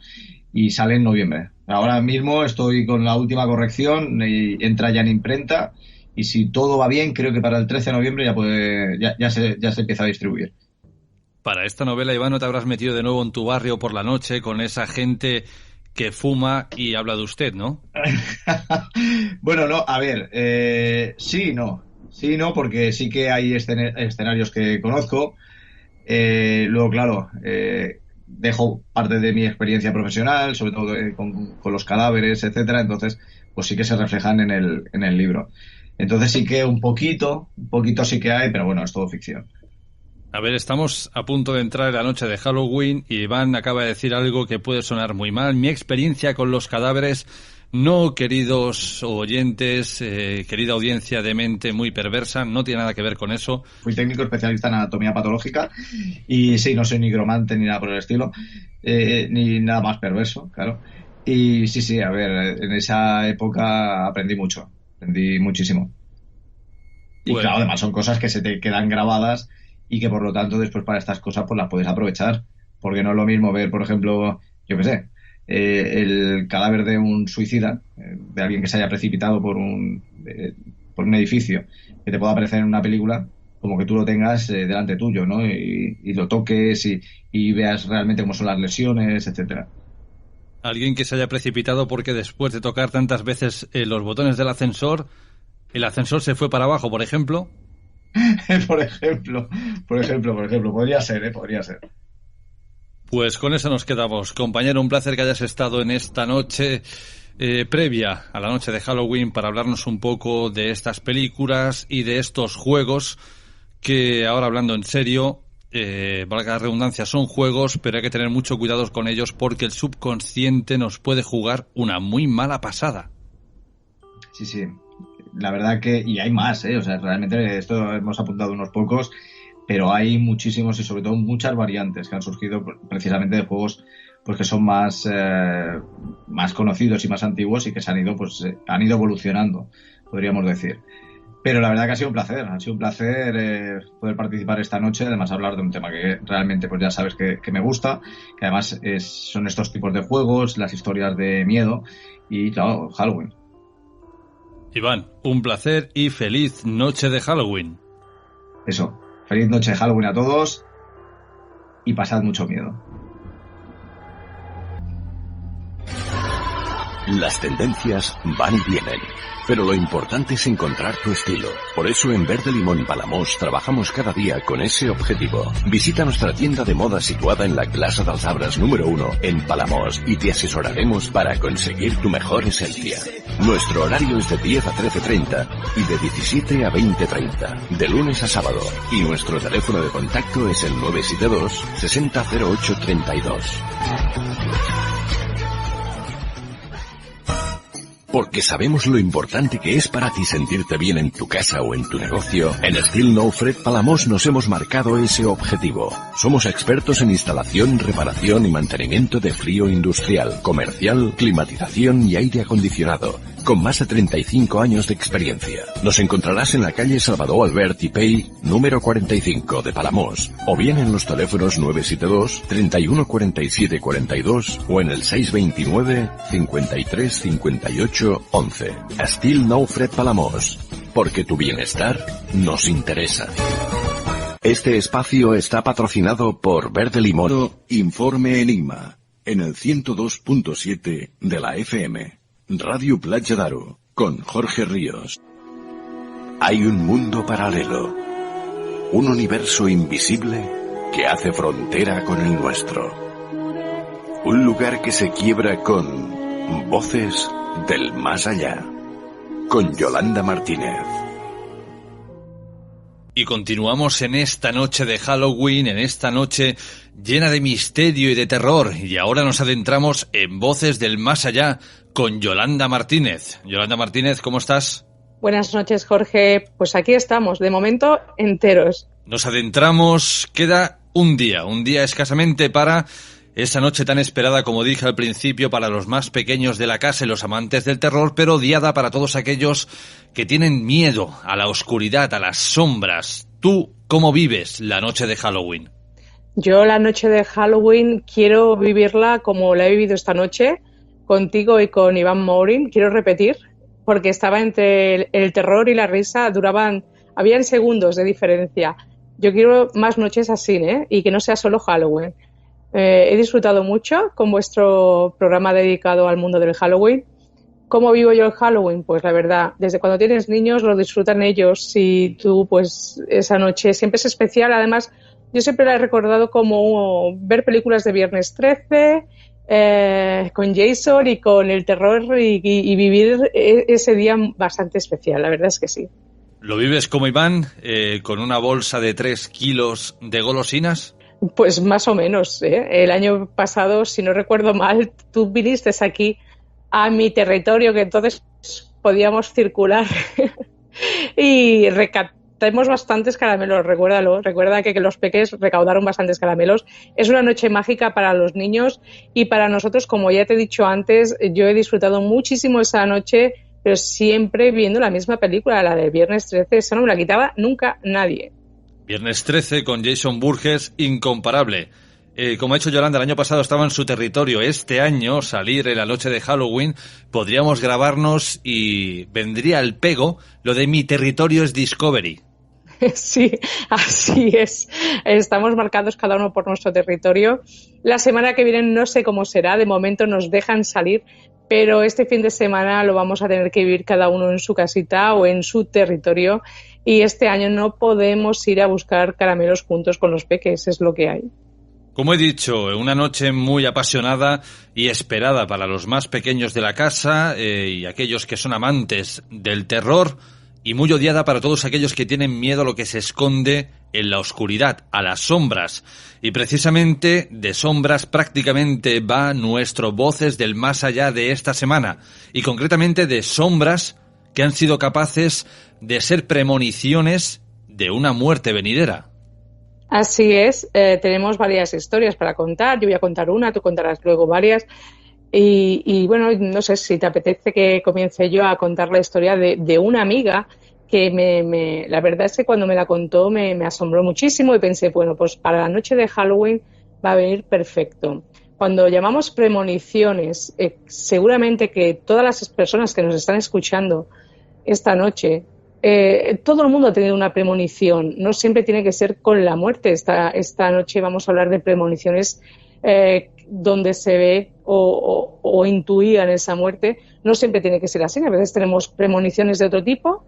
I: y sale en noviembre. Ahora mismo estoy con la última corrección y entra ya en imprenta, y si todo va bien, creo que para el 13 de noviembre ya se empieza a distribuir.
B: Para esta novela, Iván, ¿no te habrás metido de nuevo en tu barrio por la noche con esa gente que fuma y habla de usted, no?
I: Bueno, no, a ver, sí, no, porque sí que hay escenarios que conozco. Luego, claro, dejo parte de mi experiencia profesional, sobre todo con los cadáveres, etcétera. Entonces, pues sí que se reflejan en el libro. Entonces sí que un poquito sí que hay, pero bueno, es todo ficción.
B: A ver, estamos a punto de entrar en la noche de Halloween y Iván acaba de decir algo que puede sonar muy mal. Mi experiencia con los cadáveres. No, queridos oyentes, querida audiencia de mente muy perversa, no tiene nada que ver con eso.
I: Fui técnico especialista en anatomía patológica y sí, no soy nigromante ni nada por el estilo, ni nada más perverso, claro. Y sí, a ver, en esa época aprendí muchísimo. Y claro, además son cosas que se te quedan grabadas y que por lo tanto después para estas cosas pues las puedes aprovechar. Porque no es lo mismo ver, por ejemplo, yo qué sé, el cadáver de un suicida, de alguien que se haya precipitado por un edificio, que te pueda aparecer en una película, como que tú lo tengas delante tuyo, ¿no? Y lo toques y veas realmente cómo son las lesiones, etcétera.
B: Alguien que se haya precipitado porque después de tocar tantas veces los botones del ascensor, el ascensor se fue para abajo, por ejemplo.
I: Por ejemplo, podría ser.
B: Pues con eso nos quedamos. Compañero, un placer que hayas estado en esta noche previa a la noche de Halloween para hablarnos un poco de estas películas y de estos juegos que, ahora hablando en serio, valga la redundancia, son juegos, pero hay que tener mucho cuidado con ellos porque el subconsciente nos puede jugar una muy mala pasada.
I: Sí. La verdad que... Y hay más, o sea, realmente esto hemos apuntado unos pocos, pero hay muchísimos y sobre todo muchas variantes que han surgido precisamente de juegos pues que son más conocidos y más antiguos y que han ido evolucionando, podríamos decir. Pero la verdad que ha sido un placer poder participar esta noche, además hablar de un tema que realmente pues ya sabes que me gusta, que además son estos tipos de juegos, las historias de miedo y claro, Halloween.
B: Iván, un placer y feliz noche de Halloween.
I: Eso, feliz noche de Halloween a todos y pasad mucho miedo.
C: Las tendencias van y vienen, pero lo importante es encontrar tu estilo. Por eso en Verde Limón Palamós trabajamos cada día con ese objetivo. Visita nuestra tienda de moda situada en la Plaza dels Arbres número 1 en Palamós y te asesoraremos para conseguir tu mejor esencia. Nuestro horario es de 10 a 13:30 y de 17 a 20:30, de lunes a sábado. Y nuestro teléfono de contacto es el 972 60 08 32. Porque sabemos lo importante que es para ti sentirte bien en tu casa o en tu negocio, en Steel No Fred Palamós nos hemos marcado ese objetivo. Somos expertos en instalación, reparación y mantenimiento de frío industrial, comercial, climatización y aire acondicionado, con más de 35 años de experiencia. Nos encontrarás en la calle Salvador Albert y Pey, número 45 de Palamós, o bien en los teléfonos 972 31 47 42 o en el 629 53 58 11. Steel No Fred Palamós, porque tu bienestar nos interesa. Este espacio está patrocinado por Verde Limón. Informe Enigma, en el 102.7 de la FM. Radio Playa d'Aro, con Jorge Ríos. Hay un mundo paralelo, un universo invisible que hace frontera con el nuestro. Un lugar que se quiebra con voces del más allá, con Yolanda Martínez.
B: Y continuamos en esta noche de Halloween, en esta noche llena de misterio y de terror. Y ahora nos adentramos en Voces del Más Allá con Yolanda Martínez. Yolanda Martínez, ¿cómo estás?
E: Buenas noches, Jorge. Pues aquí estamos, de momento enteros.
B: Nos adentramos, queda un día escasamente para esa noche tan esperada, como dije al principio, para los más pequeños de la casa y los amantes del terror, pero odiada para todos aquellos que tienen miedo a la oscuridad, a las sombras. ¿Tú cómo vives la noche de Halloween?
E: Yo la noche de Halloween quiero vivirla como la he vivido esta noche, contigo y con Iván Mourin. Quiero repetir, porque estaba entre el terror y la risa, habían segundos de diferencia. Yo quiero más noches así, y que no sea solo Halloween. He disfrutado mucho con vuestro programa dedicado al mundo del Halloween. ¿Cómo vivo yo el Halloween? Pues la verdad, desde cuando tienes niños lo disfrutan ellos y tú, pues esa noche siempre es especial. Además, yo siempre la he recordado como ver películas de Viernes 13, con Jason y con el terror y vivir ese día bastante especial. La verdad es que sí.
B: ¿Lo vives como Iván, con una bolsa de 3 kilos de golosinas?
E: Pues más o menos, El año pasado, si no recuerdo mal, tú viniste aquí a mi territorio, que entonces podíamos circular y recaptamos bastantes caramelos, recuérdalo. Recuerda que los peques recaudaron bastantes caramelos. Es una noche mágica para los niños y para nosotros, como ya te he dicho antes, yo he disfrutado muchísimo esa noche, pero siempre viendo la misma película, la de Viernes 13, esa no me la quitaba nunca nadie.
B: Viernes 13 con Jason Burgess, incomparable. Como ha dicho Yolanda, el año pasado estaba en su territorio. Este año, salir en la noche de Halloween, podríamos grabarnos y vendría al pego lo de mi territorio es Discovery.
E: Sí, así es. Estamos marcados cada uno por nuestro territorio. La semana que viene no sé cómo será, de momento nos dejan salir, pero este fin de semana lo vamos a tener que vivir cada uno en su casita o en su territorio. Y este año no podemos ir a buscar caramelos juntos con los peques, es lo que hay.
B: Como he dicho, una noche muy apasionada y esperada para los más pequeños de la casa y aquellos que son amantes del terror, y muy odiada para todos aquellos que tienen miedo a lo que se esconde en la oscuridad, a las sombras. Y precisamente de sombras prácticamente va nuestro Voces del Más Allá de esta semana, y concretamente de sombras que han sido capaces de ser premoniciones de una muerte venidera.
E: Así es, tenemos varias historias para contar. Yo voy a contar una, tú contarás luego varias. Y bueno, no sé si te apetece que comience yo a contar la historia de una amiga que la verdad es que cuando me la contó me asombró muchísimo y pensé, bueno, pues para la noche de Halloween va a venir perfecto. Cuando llamamos premoniciones, seguramente que todas las personas que nos están escuchando esta noche, todo el mundo ha tenido una premonición, no siempre tiene que ser con la muerte. Esta noche vamos a hablar de premoniciones donde se ve o intuían esa muerte. No siempre tiene que ser así, a veces tenemos premoniciones de otro tipo,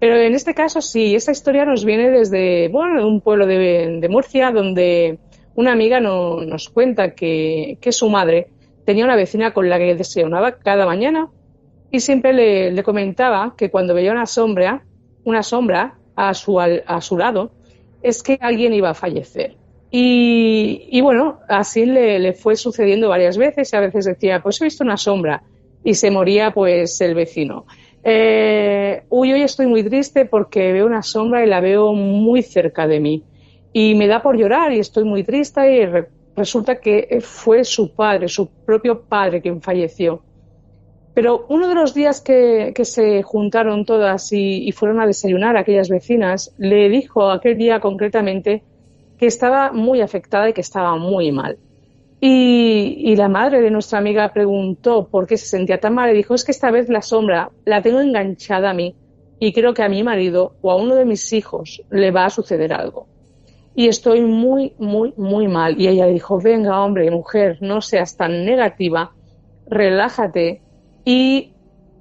E: pero en este caso sí. Esta historia nos viene desde un pueblo de Murcia, donde una amiga nos cuenta que su madre tenía una vecina con la que desayunaba cada mañana y siempre le comentaba que cuando veía una sombra a su lado, es que alguien iba a fallecer. Y bueno, así le fue sucediendo varias veces, y a veces decía, pues he visto una sombra, y se moría pues el vecino. Hoy estoy muy triste porque veo una sombra y la veo muy cerca de mí. Y me da por llorar y estoy muy triste, y resulta que fue su padre, su propio padre, quien falleció. Pero uno de los días que se juntaron todas y fueron a desayunar aquellas vecinas, le dijo aquel día concretamente que estaba muy afectada y que estaba muy mal. Y la madre de nuestra amiga preguntó por qué se sentía tan mal y dijo, es que esta vez la sombra la tengo enganchada a mí y creo que a mi marido o a uno de mis hijos le va a suceder algo. Y estoy muy, muy, muy mal. Y ella dijo, venga, hombre, mujer, no seas tan negativa, relájate y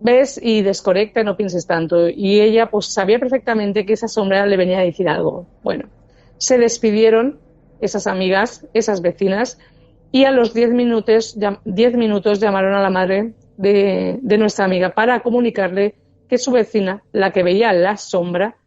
E: ves y desconecta, no pienses tanto. Y ella pues sabía perfectamente que esa sombra le venía a decir algo. Bueno, se despidieron esas amigas, esas vecinas, y a los 10 minutos llamaron a la madre de nuestra amiga para comunicarle que su vecina, la que veía la sombra,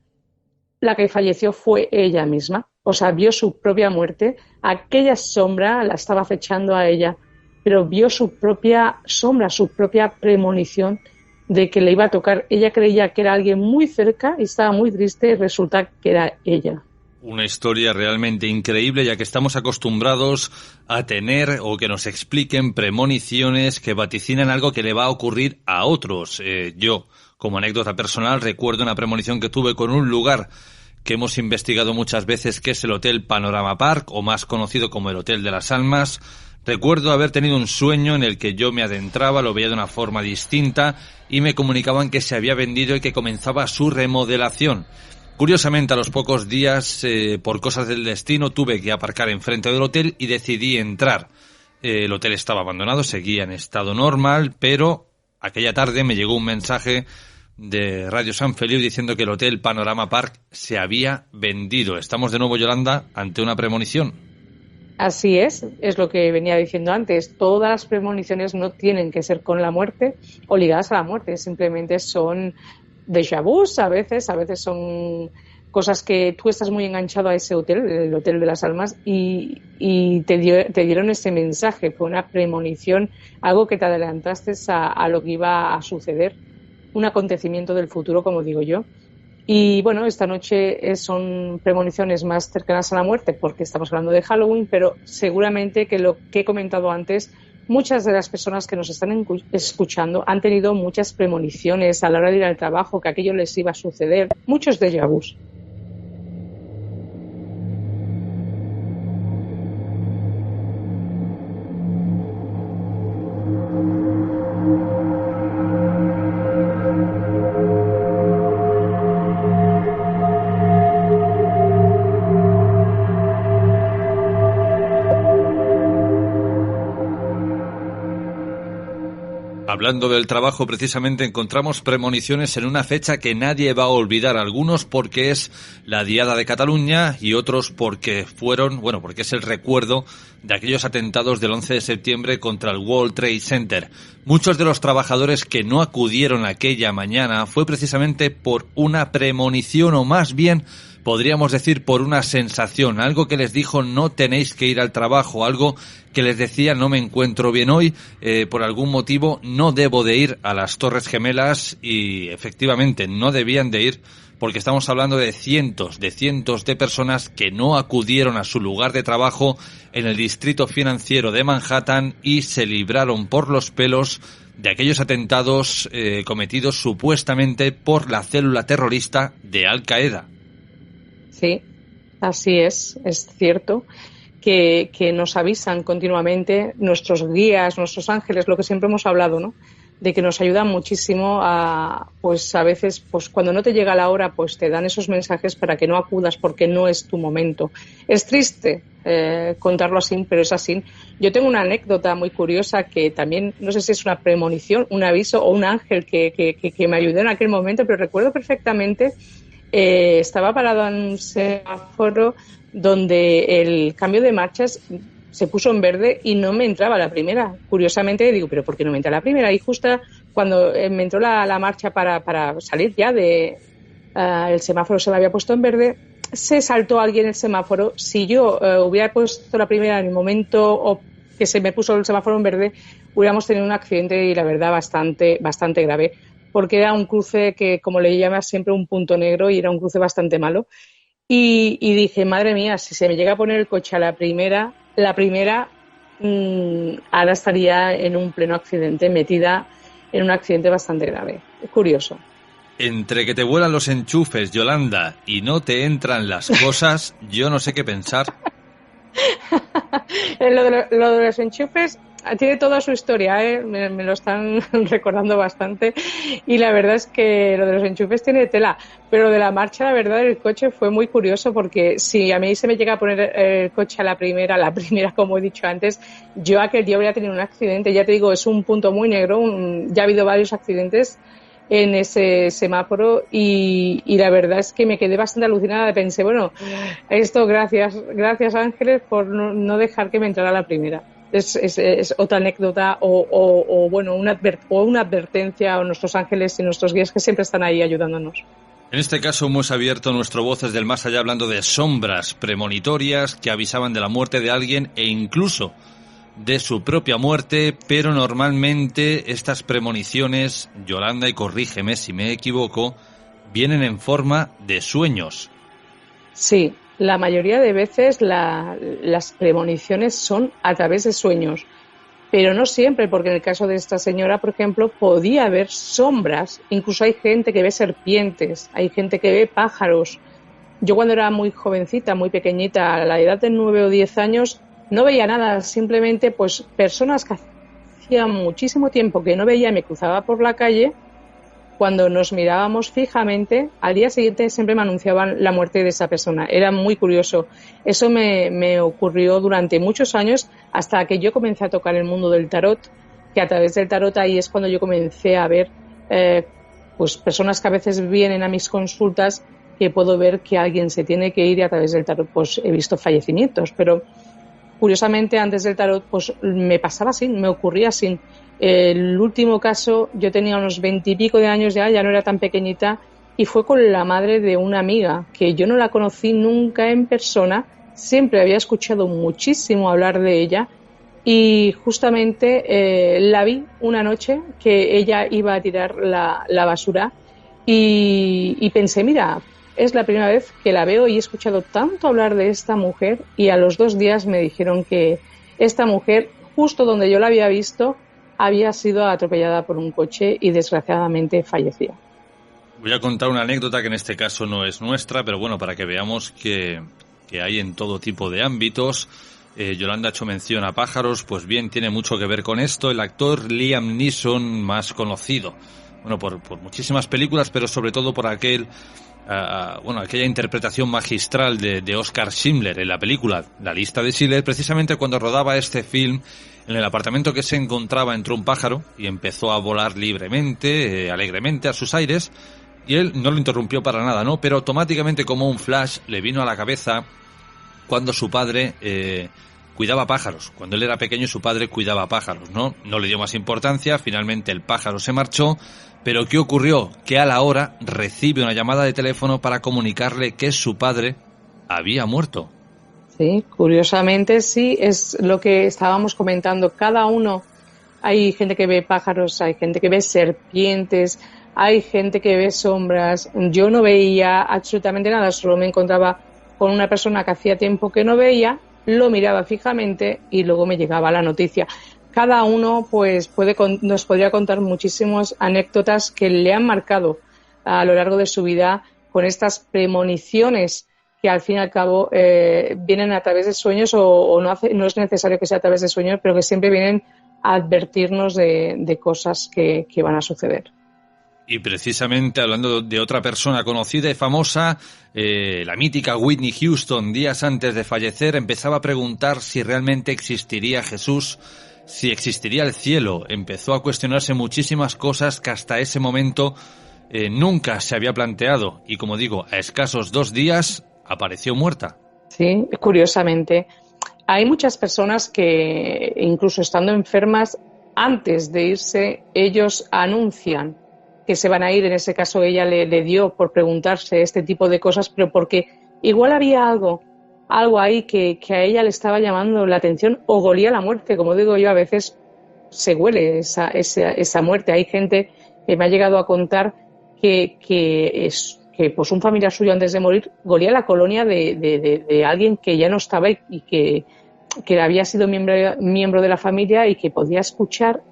E: la que falleció fue ella misma. O sea, vio su propia muerte. Aquella sombra la estaba acechando a ella, pero vio su propia sombra, su propia premonición de que le iba a tocar. Ella creía que era alguien muy cerca y estaba muy triste y resulta que era ella.
B: Una historia realmente increíble, ya que estamos acostumbrados a tener o que nos expliquen premoniciones que vaticinan algo que le va a ocurrir a otros. Yo, como anécdota personal, recuerdo una premonición que tuve con un lugar que hemos investigado muchas veces, que es el Hotel Panorama Park, o más conocido como el Hotel de las Almas. Recuerdo haber tenido un sueño en el que yo me adentraba, lo veía de una forma distinta y me comunicaban que se había vendido y que comenzaba su remodelación. Curiosamente, a los pocos días, por cosas del destino, tuve que aparcar enfrente del hotel y decidí entrar. El hotel estaba abandonado, seguía en estado normal, pero aquella tarde me llegó un mensaje de Radio San Feliu diciendo que el Hotel Panorama Park se había vendido. Estamos de nuevo, Yolanda, ante una premonición.
E: Así es lo que venía diciendo antes. Todas las premoniciones no tienen que ser con la muerte o ligadas a la muerte, simplemente son déjà vus, a veces son cosas que tú estás muy enganchado a ese hotel, el Hotel de las Almas, y te dieron ese mensaje. Fue una premonición, algo que te adelantaste a lo que iba a suceder, un acontecimiento del futuro, como digo yo. Y bueno, esta noche son premoniciones más cercanas a la muerte porque estamos hablando de Halloween, pero seguramente que lo que he comentado antes, muchas de las personas que nos están escuchando han tenido muchas premoniciones a la hora de ir al trabajo, que aquello les iba a suceder, muchos déjà vus.
B: Hablando del trabajo, precisamente encontramos premoniciones en una fecha que nadie va a olvidar, algunos porque es la Diada de Cataluña y otros porque porque es el recuerdo de aquellos atentados del 11 de septiembre contra el World Trade Center. Muchos de los trabajadores que no acudieron aquella mañana fue precisamente por una premonición, o más bien podríamos decir por una sensación, algo que les dijo no tenéis que ir al trabajo, algo que les decía no me encuentro bien hoy, por algún motivo no debo de ir a las Torres Gemelas, y efectivamente no debían de ir porque estamos hablando de cientos de personas que no acudieron a su lugar de trabajo en el distrito financiero de Manhattan y se libraron por los pelos de aquellos atentados cometidos supuestamente por la célula terrorista de Al Qaeda.
E: Sí, así es cierto que nos avisan continuamente nuestros guías, nuestros ángeles, lo que siempre hemos hablado, ¿no? De que nos ayudan muchísimo a veces, cuando no te llega la hora, te dan esos mensajes para que no acudas porque no es tu momento. Es triste contarlo así, pero es así. Yo tengo una anécdota muy curiosa que también, no sé si es una premonición, un aviso o un ángel que me ayudó en aquel momento, pero recuerdo perfectamente. Estaba parado en un semáforo donde el cambio de marchas se puso en verde y no me entraba la primera. Curiosamente digo, ¿pero por qué no me entra la primera? Y justo cuando me entró la marcha para salir ya el semáforo se me había puesto en verde, se saltó alguien el semáforo. Si yo hubiera puesto la primera en el momento o que se me puso el semáforo en verde, hubiéramos tenido un accidente, y la verdad bastante grave, porque era un cruce que, como le llamas siempre, un punto negro, y era un cruce bastante malo. Y dije, madre mía, si se me llega a poner el coche a la primera, ahora estaría en un pleno accidente, metida en un accidente bastante grave. Es curioso.
B: Entre que te vuelan los enchufes, Yolanda, y no te entran las cosas, yo no sé qué pensar.
E: Lo de los enchufes tiene toda su historia, me lo están recordando bastante, y la verdad es que lo de los enchufes tiene tela, pero lo de la marcha, la verdad, del coche fue muy curioso, porque si a mí se me llega a poner el coche a la primera, como he dicho antes, yo aquel día habría tenido un accidente. Ya te digo, es un punto muy negro, ya ha habido varios accidentes en ese semáforo, y la verdad es que me quedé bastante alucinada. Pensé, bueno, esto gracias ángeles por no dejar que me entrara la primera. Es otra anécdota o una advertencia a nuestros ángeles y nuestros guías, que siempre están ahí ayudándonos.
B: En este caso hemos abierto nuestro Voces del Más Allá hablando de sombras premonitorias que avisaban de la muerte de alguien e incluso de su propia muerte, pero normalmente estas premoniciones, Yolanda, y corrígeme si me equivoco, vienen en forma de sueños.
E: Sí, la mayoría de veces las premoniciones son a través de sueños, pero no siempre, porque en el caso de esta señora, por ejemplo, podía haber sombras, incluso hay gente que ve serpientes, hay gente que ve pájaros. Yo cuando era muy jovencita, muy pequeñita, a la edad de 9 o 10 años, no veía nada, simplemente pues personas que hacía muchísimo tiempo que no veía, me cruzaba por la calle, cuando nos mirábamos fijamente, al día siguiente siempre me anunciaban la muerte de esa persona. Era muy curioso. Eso me ocurrió durante muchos años hasta que yo comencé a tocar el mundo del tarot, que a través del tarot ahí es cuando yo comencé a ver pues personas que a veces vienen a mis consultas, que puedo ver que alguien se tiene que ir, y a través del tarot pues he visto fallecimientos, pero curiosamente antes del tarot pues me pasaba así, me ocurría así. El último caso, yo tenía unos 20 y pico de años ya no era tan pequeñita, y fue con la madre de una amiga, que yo no la conocí nunca en persona, siempre había escuchado muchísimo hablar de ella, y justamente la vi una noche que ella iba a tirar la basura, y pensé, mira, es la primera vez que la veo y he escuchado tanto hablar de esta mujer, y a los 2 días me dijeron que esta mujer, justo donde yo la había visto, había sido atropellada por un coche y desgraciadamente falleció.
B: Voy a contar una anécdota que en este caso no es nuestra, pero bueno, para que veamos que hay en todo tipo de ámbitos. Yolanda ha hecho mención a pájaros, pues bien, tiene mucho que ver con esto. El actor Liam Neeson, más conocido, bueno, por muchísimas películas, pero sobre todo por aquella interpretación magistral de Oskar Schindler en la película La lista de Schindler, precisamente cuando rodaba este film. En el apartamento que se encontraba entró un pájaro y empezó a volar libremente, alegremente a sus aires, y él no lo interrumpió para nada, ¿no? Pero automáticamente, como un flash, le vino a la cabeza cuando su padre cuidaba pájaros. Cuando él era pequeño, su padre cuidaba pájaros, ¿no? No le dio más importancia, finalmente el pájaro se marchó, pero ¿qué ocurrió? Que a la hora recibe una llamada de teléfono para comunicarle que su padre había muerto.
E: Sí, curiosamente sí, es lo que estábamos comentando. Cada uno, hay gente que ve pájaros, hay gente que ve serpientes, hay gente que ve sombras. Yo no veía absolutamente nada, solo me encontraba con una persona que hacía tiempo que no veía, lo miraba fijamente y luego me llegaba la noticia. Cada uno pues nos podría contar muchísimas anécdotas que le han marcado a lo largo de su vida con estas premoniciones, que al fin y al cabo vienen a través de sueños, o no es necesario que sea a través de sueños, pero que siempre vienen a advertirnos de cosas que van a suceder.
B: Y precisamente hablando de otra persona conocida y famosa, la mítica Whitney Houston, días antes de fallecer, empezaba a preguntar si realmente existiría Jesús, si existiría el cielo. Empezó a cuestionarse muchísimas cosas que hasta ese momento nunca se había planteado. Y como digo, a escasos 2 días apareció muerta.
E: Sí, curiosamente. Hay muchas personas que, incluso estando enfermas, antes de irse, ellos anuncian que se van a ir. En ese caso, ella le dio por preguntarse este tipo de cosas, pero porque igual había algo ahí que a ella le estaba llamando la atención, o golía la muerte. Como digo yo, a veces se huele esa muerte. Hay gente que me ha llegado a contar que pues un familiar suyo antes de morir golía la colonia de alguien que ya no estaba y que había sido miembro de la familia, y que podía escuchar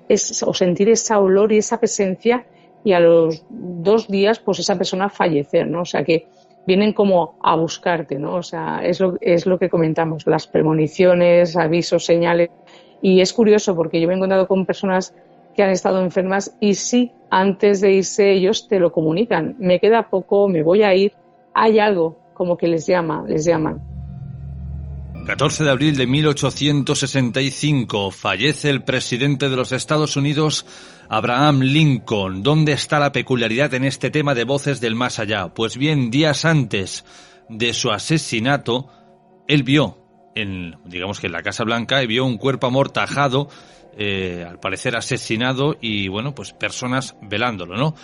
E: o sentir ese olor y esa presencia, y a los 2 días pues esa persona fallecer, ¿no? O sea que vienen como a buscarte, ¿no? O sea, es lo que comentamos, las premoniciones, avisos, señales. Y es curioso porque yo me he encontrado con personas que han estado enfermas y sí, antes de irse ellos te lo comunican. Me queda poco, me voy a ir, hay algo como que les llaman.
B: 14 de abril de 1865 fallece el presidente de los Estados Unidos, Abraham Lincoln. ¿Dónde está la peculiaridad en este tema de Voces del Más Allá? Pues bien, días antes de su asesinato, él vio, digamos que en la Casa Blanca, vio un cuerpo amortajado, al parecer asesinado, y bueno, pues personas velándolo, ¿no?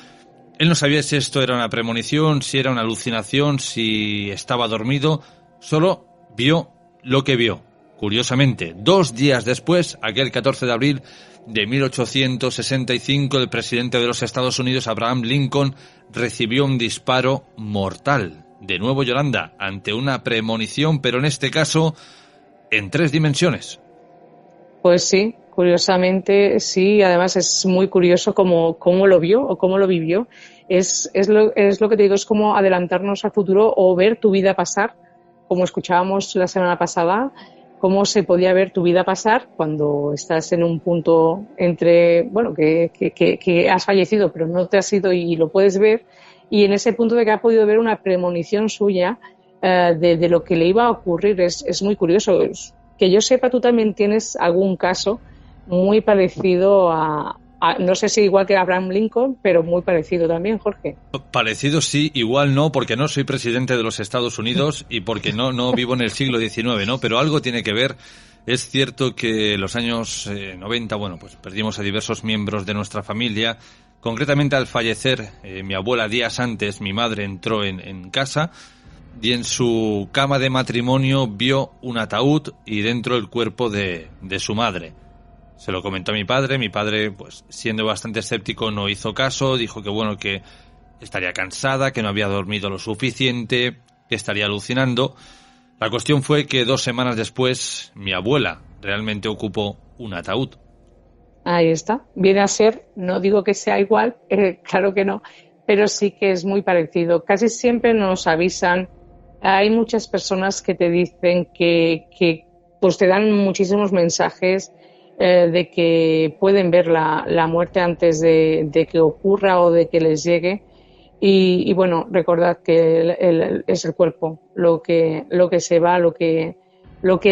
B: Él no sabía si esto era una premonición, si era una alucinación, si estaba dormido. Solo vio lo que vio. Curiosamente, 2 días después, aquel 14 de abril de 1865, el presidente de los Estados Unidos, Abraham Lincoln, recibió un disparo mortal. De nuevo, Yolanda, ante una premonición, pero en este caso en 3 dimensiones.
E: Pues sí, curiosamente sí. Además es muy curioso cómo lo vio o cómo lo vivió. Es lo que te digo, es como adelantarnos al futuro o ver tu vida pasar, como escuchábamos la semana pasada, cómo se podía ver tu vida pasar cuando estás en un punto entre, bueno, que has fallecido pero no te has ido y lo puedes ver, y en ese punto de que ha podido ver una premonición suya de lo que le iba a ocurrir. Es muy curioso. Que yo sepa, tú también tienes algún caso muy parecido a no sé si igual que Abraham Lincoln, pero muy parecido también, Jorge.
B: Parecido sí, igual no, porque no soy presidente de los Estados Unidos y porque no vivo en el siglo XIX, ¿no? Pero algo tiene que ver. Es cierto que en los años 90, bueno, pues perdimos a diversos miembros de nuestra familia. Concretamente, al fallecer mi abuela días antes, mi madre entró en casa y en su cama de matrimonio vio un ataúd y dentro el cuerpo de su madre. Se lo comentó a mi padre, pues siendo bastante escéptico no hizo caso, dijo que bueno, que estaría cansada, que no había dormido lo suficiente, que estaría alucinando. La cuestión fue que 2 semanas después mi abuela realmente ocupó un ataúd.
E: Ahí está, viene a ser, no digo que sea igual, claro que no, pero sí que es muy parecido. Casi siempre nos avisan, hay muchas personas que te dicen que pues te dan muchísimos mensajes de que pueden ver la muerte antes de que ocurra o de que les llegue. Y bueno, recordad que es el cuerpo lo que se va, lo que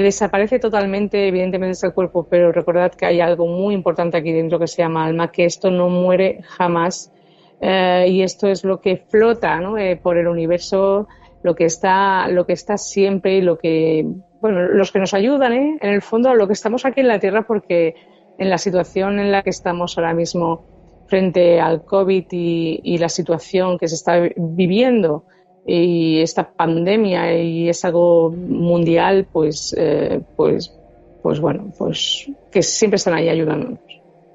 E: desaparece totalmente, evidentemente es el cuerpo, pero recordad que hay algo muy importante aquí dentro que se llama alma, que esto no muere jamás, y esto es lo que flota, ¿no? Por el universo, lo que está siempre y lo que, bueno, los que nos ayudan, en el fondo, a lo que estamos aquí en la Tierra, porque en la situación en la que estamos ahora mismo frente al COVID y la situación que se está viviendo y esta pandemia y es algo mundial, pues bueno, pues que siempre están ahí ayudándonos.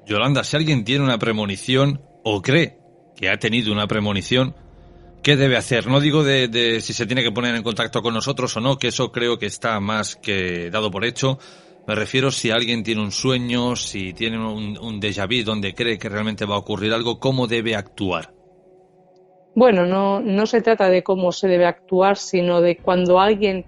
B: Yolanda, si alguien tiene una premonición o cree que ha tenido una premonición, ¿qué debe hacer? No digo de si se tiene que poner en contacto con nosotros o no, que eso creo que está más que dado por hecho. Me refiero si alguien tiene un sueño, si tiene un déjà vu donde cree que realmente va a ocurrir algo, ¿cómo debe actuar?
E: Bueno, no se trata de cómo se debe actuar, sino de cuando alguien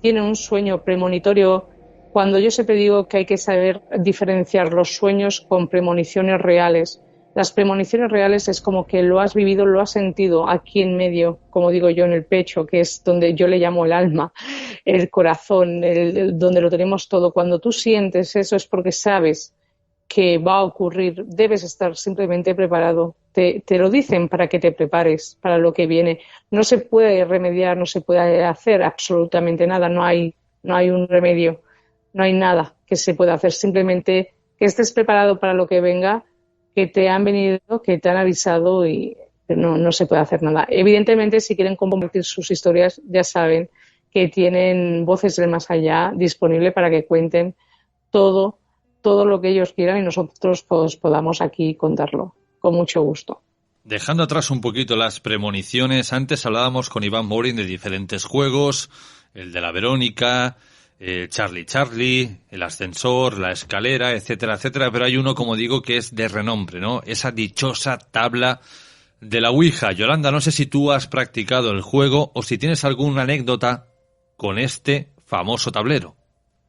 E: tiene un sueño premonitorio. Cuando yo siempre digo que hay que saber diferenciar los sueños con premoniciones reales. Las premoniciones reales es como que lo has vivido, lo has sentido aquí en medio, como digo yo, en el pecho, que es donde yo le llamo el alma, el corazón, donde lo tenemos todo. Cuando tú sientes eso es porque sabes que va a ocurrir, debes estar simplemente preparado. Te lo dicen para que te prepares para lo que viene. No se puede remediar, no se puede hacer absolutamente nada, no hay un remedio, no hay nada que se pueda hacer, simplemente que estés preparado para lo que venga, que te han venido, que te han avisado y no se puede hacer nada. Evidentemente, si quieren compartir sus historias, ya saben que tienen Voces del Más Allá disponible para que cuenten todo lo que ellos quieran y nosotros pues, podamos aquí contarlo con mucho gusto.
B: Dejando atrás un poquito las premoniciones, antes hablábamos con Iván Morin de diferentes juegos, el de la Verónica, Charlie, el ascensor, la escalera, etcétera, etcétera, pero hay uno, como digo, que es de renombre, ¿no? Esa dichosa tabla de la Ouija. Yolanda, no sé si tú has practicado el juego o si tienes alguna anécdota con este famoso tablero.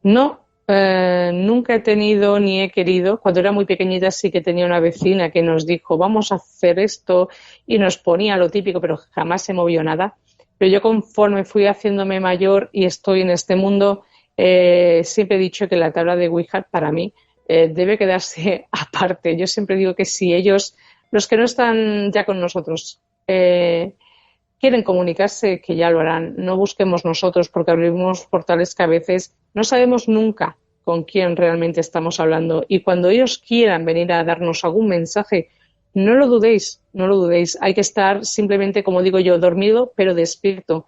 E: No, nunca he tenido ni he querido. Cuando era muy pequeñita sí que tenía una vecina que nos dijo vamos a hacer esto y nos ponía lo típico, pero jamás se movió nada. Pero yo conforme fui haciéndome mayor y estoy en este mundo, siempre he dicho que la tabla de Ouija para mí debe quedarse aparte. Yo siempre digo que si ellos, los que no están ya con nosotros, quieren comunicarse, que ya lo harán. No busquemos nosotros porque abrimos portales que a veces no sabemos nunca con quién realmente estamos hablando. Y cuando ellos quieran venir a darnos algún mensaje, no lo dudéis, no lo dudéis. Hay que estar simplemente, como digo yo, dormido, pero despierto.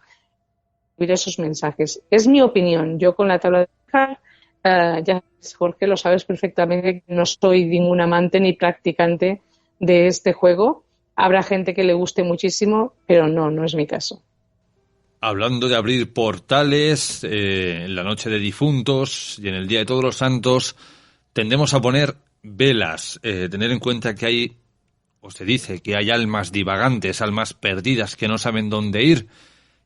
E: Recibir esos mensajes. Es mi opinión. Yo con la tabla de Ouija, ya Jorge, lo sabes perfectamente, no soy ningún amante ni practicante de este juego. Habrá gente que le guste muchísimo, pero no es mi caso.
B: Hablando de abrir portales, en la noche de difuntos y en el Día de Todos los Santos, tendemos a poner velas. Tener en cuenta que hay, o se dice que hay almas divagantes, almas perdidas que no saben dónde ir,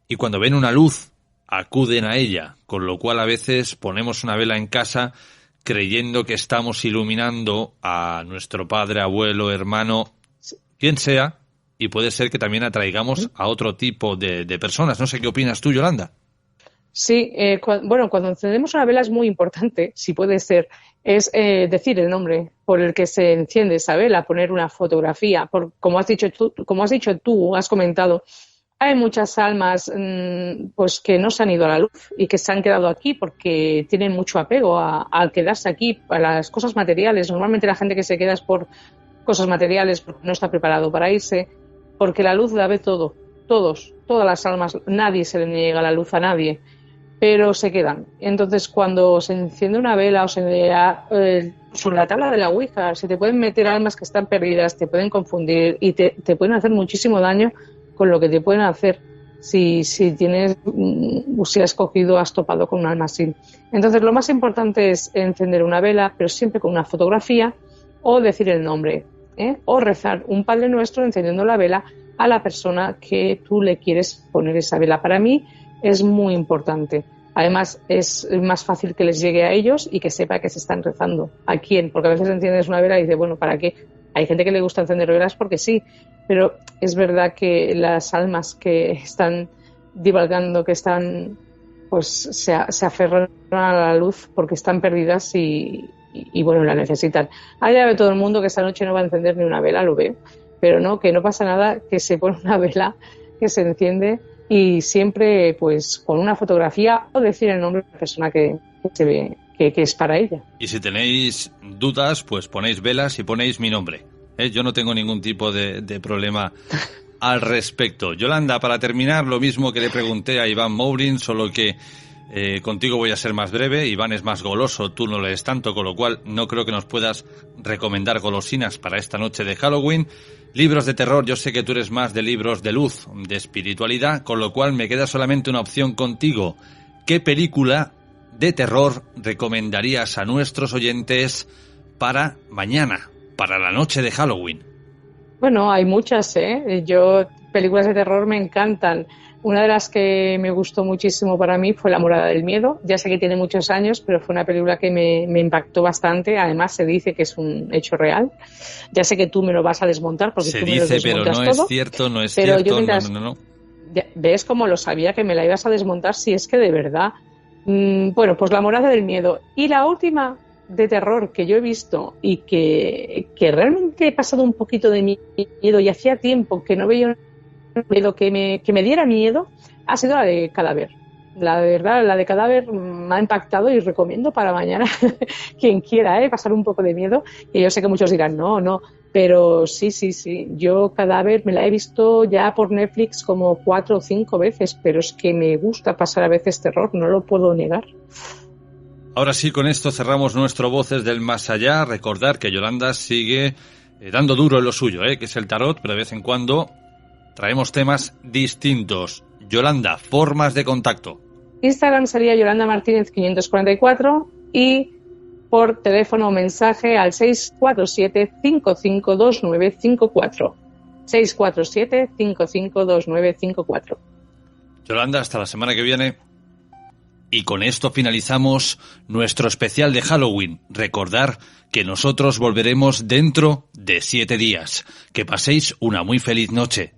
B: y cuando ven una luz, acuden a ella, con lo cual a veces ponemos una vela en casa creyendo que estamos iluminando a nuestro padre, abuelo, hermano, quien sea, y puede ser que también atraigamos a otro tipo de personas. No sé qué opinas tú, Yolanda.
E: Sí, cuando encendemos una vela es muy importante, si puede ser, es decir el nombre por el que se enciende esa vela, poner una fotografía. Como has dicho tú, has comentado, hay muchas almas pues que no se han ido a la luz y que se han quedado aquí porque tienen mucho apego al quedarse aquí, a las cosas materiales. Normalmente la gente que se queda es por cosas materiales, porque no está preparado para irse, porque la luz la ve todo, todas las almas, nadie se le niega la luz a nadie, pero se quedan. Entonces, cuando se enciende una vela o sobre la tabla de la Ouija, se te pueden meter almas que están perdidas, te pueden confundir y te pueden hacer muchísimo daño con lo que te pueden hacer si has cogido, has topado con un alma así. Entonces, lo más importante es encender una vela, pero siempre con una fotografía o decir el nombre, o rezar un Padre Nuestro encendiendo la vela a la persona que tú le quieres poner esa vela. Para mí es muy importante. Además, es más fácil que les llegue a ellos y que sepa que se están rezando. ¿A quién? Porque a veces enciendes una vela y dices, bueno, ¿para qué? Hay gente que le gusta encender velas porque sí, pero es verdad que las almas que están divagando, que están, pues se aferran a la luz porque están perdidas y bueno, la necesitan. Allá ve todo el mundo que esta noche no va a encender ni una vela, lo veo, pero no, que no pasa nada, que se pone una vela, que se enciende y siempre pues con una fotografía o decir el nombre de la persona que se ve que es para ella.
B: Y si tenéis dudas, pues ponéis velas y ponéis mi nombre. Yo no tengo ningún tipo de problema al respecto. Yolanda, para terminar, lo mismo que le pregunté a Iván Mourin, solo que contigo voy a ser más breve. Iván es más goloso, tú no lees tanto, con lo cual no creo que nos puedas recomendar golosinas para esta noche de Halloween. Libros de terror, yo sé que tú eres más de libros de luz, de espiritualidad, con lo cual me queda solamente una opción contigo. ¿Qué película de terror recomendarías a nuestros oyentes para mañana, para la noche de Halloween?
E: Bueno, hay muchas, películas de terror me encantan. Una de las que me gustó muchísimo para mí fue La morada del miedo. Ya sé que tiene muchos años, pero fue una película que me impactó bastante. Además, se dice que es un hecho real. Ya sé que tú me lo vas a desmontar porque tú me lo desmontas todo. Se dice, pero no es cierto, no. ¿Ves cómo lo sabía que me la ibas a desmontar si es que de verdad? Bueno, pues La morada del miedo. Y la última de terror que yo he visto y que realmente he pasado un poquito de miedo y hacía tiempo que no veía un miedo que me diera miedo, ha sido la de Cadáver. La verdad, la de Cadáver me ha impactado y recomiendo para mañana quien quiera pasar un poco de miedo. Y yo sé que muchos dirán, no, pero sí. Yo Cadáver me la he visto ya por Netflix como 4 o 5 veces, pero es que me gusta pasar a veces terror, no lo puedo negar.
B: Ahora sí, con esto cerramos nuestro Voces del Más Allá. Recordar que Yolanda sigue dando duro en lo suyo, que es el tarot, pero de vez en cuando traemos temas distintos. Yolanda, formas de contacto.
E: Instagram sería Yolanda Martínez 544 y por teléfono o mensaje al 647-552954. 647-552954.
B: Yolanda, hasta la semana que viene. Y con esto finalizamos nuestro especial de Halloween. Recordar que nosotros volveremos dentro de 7 días. Que paséis una muy feliz noche.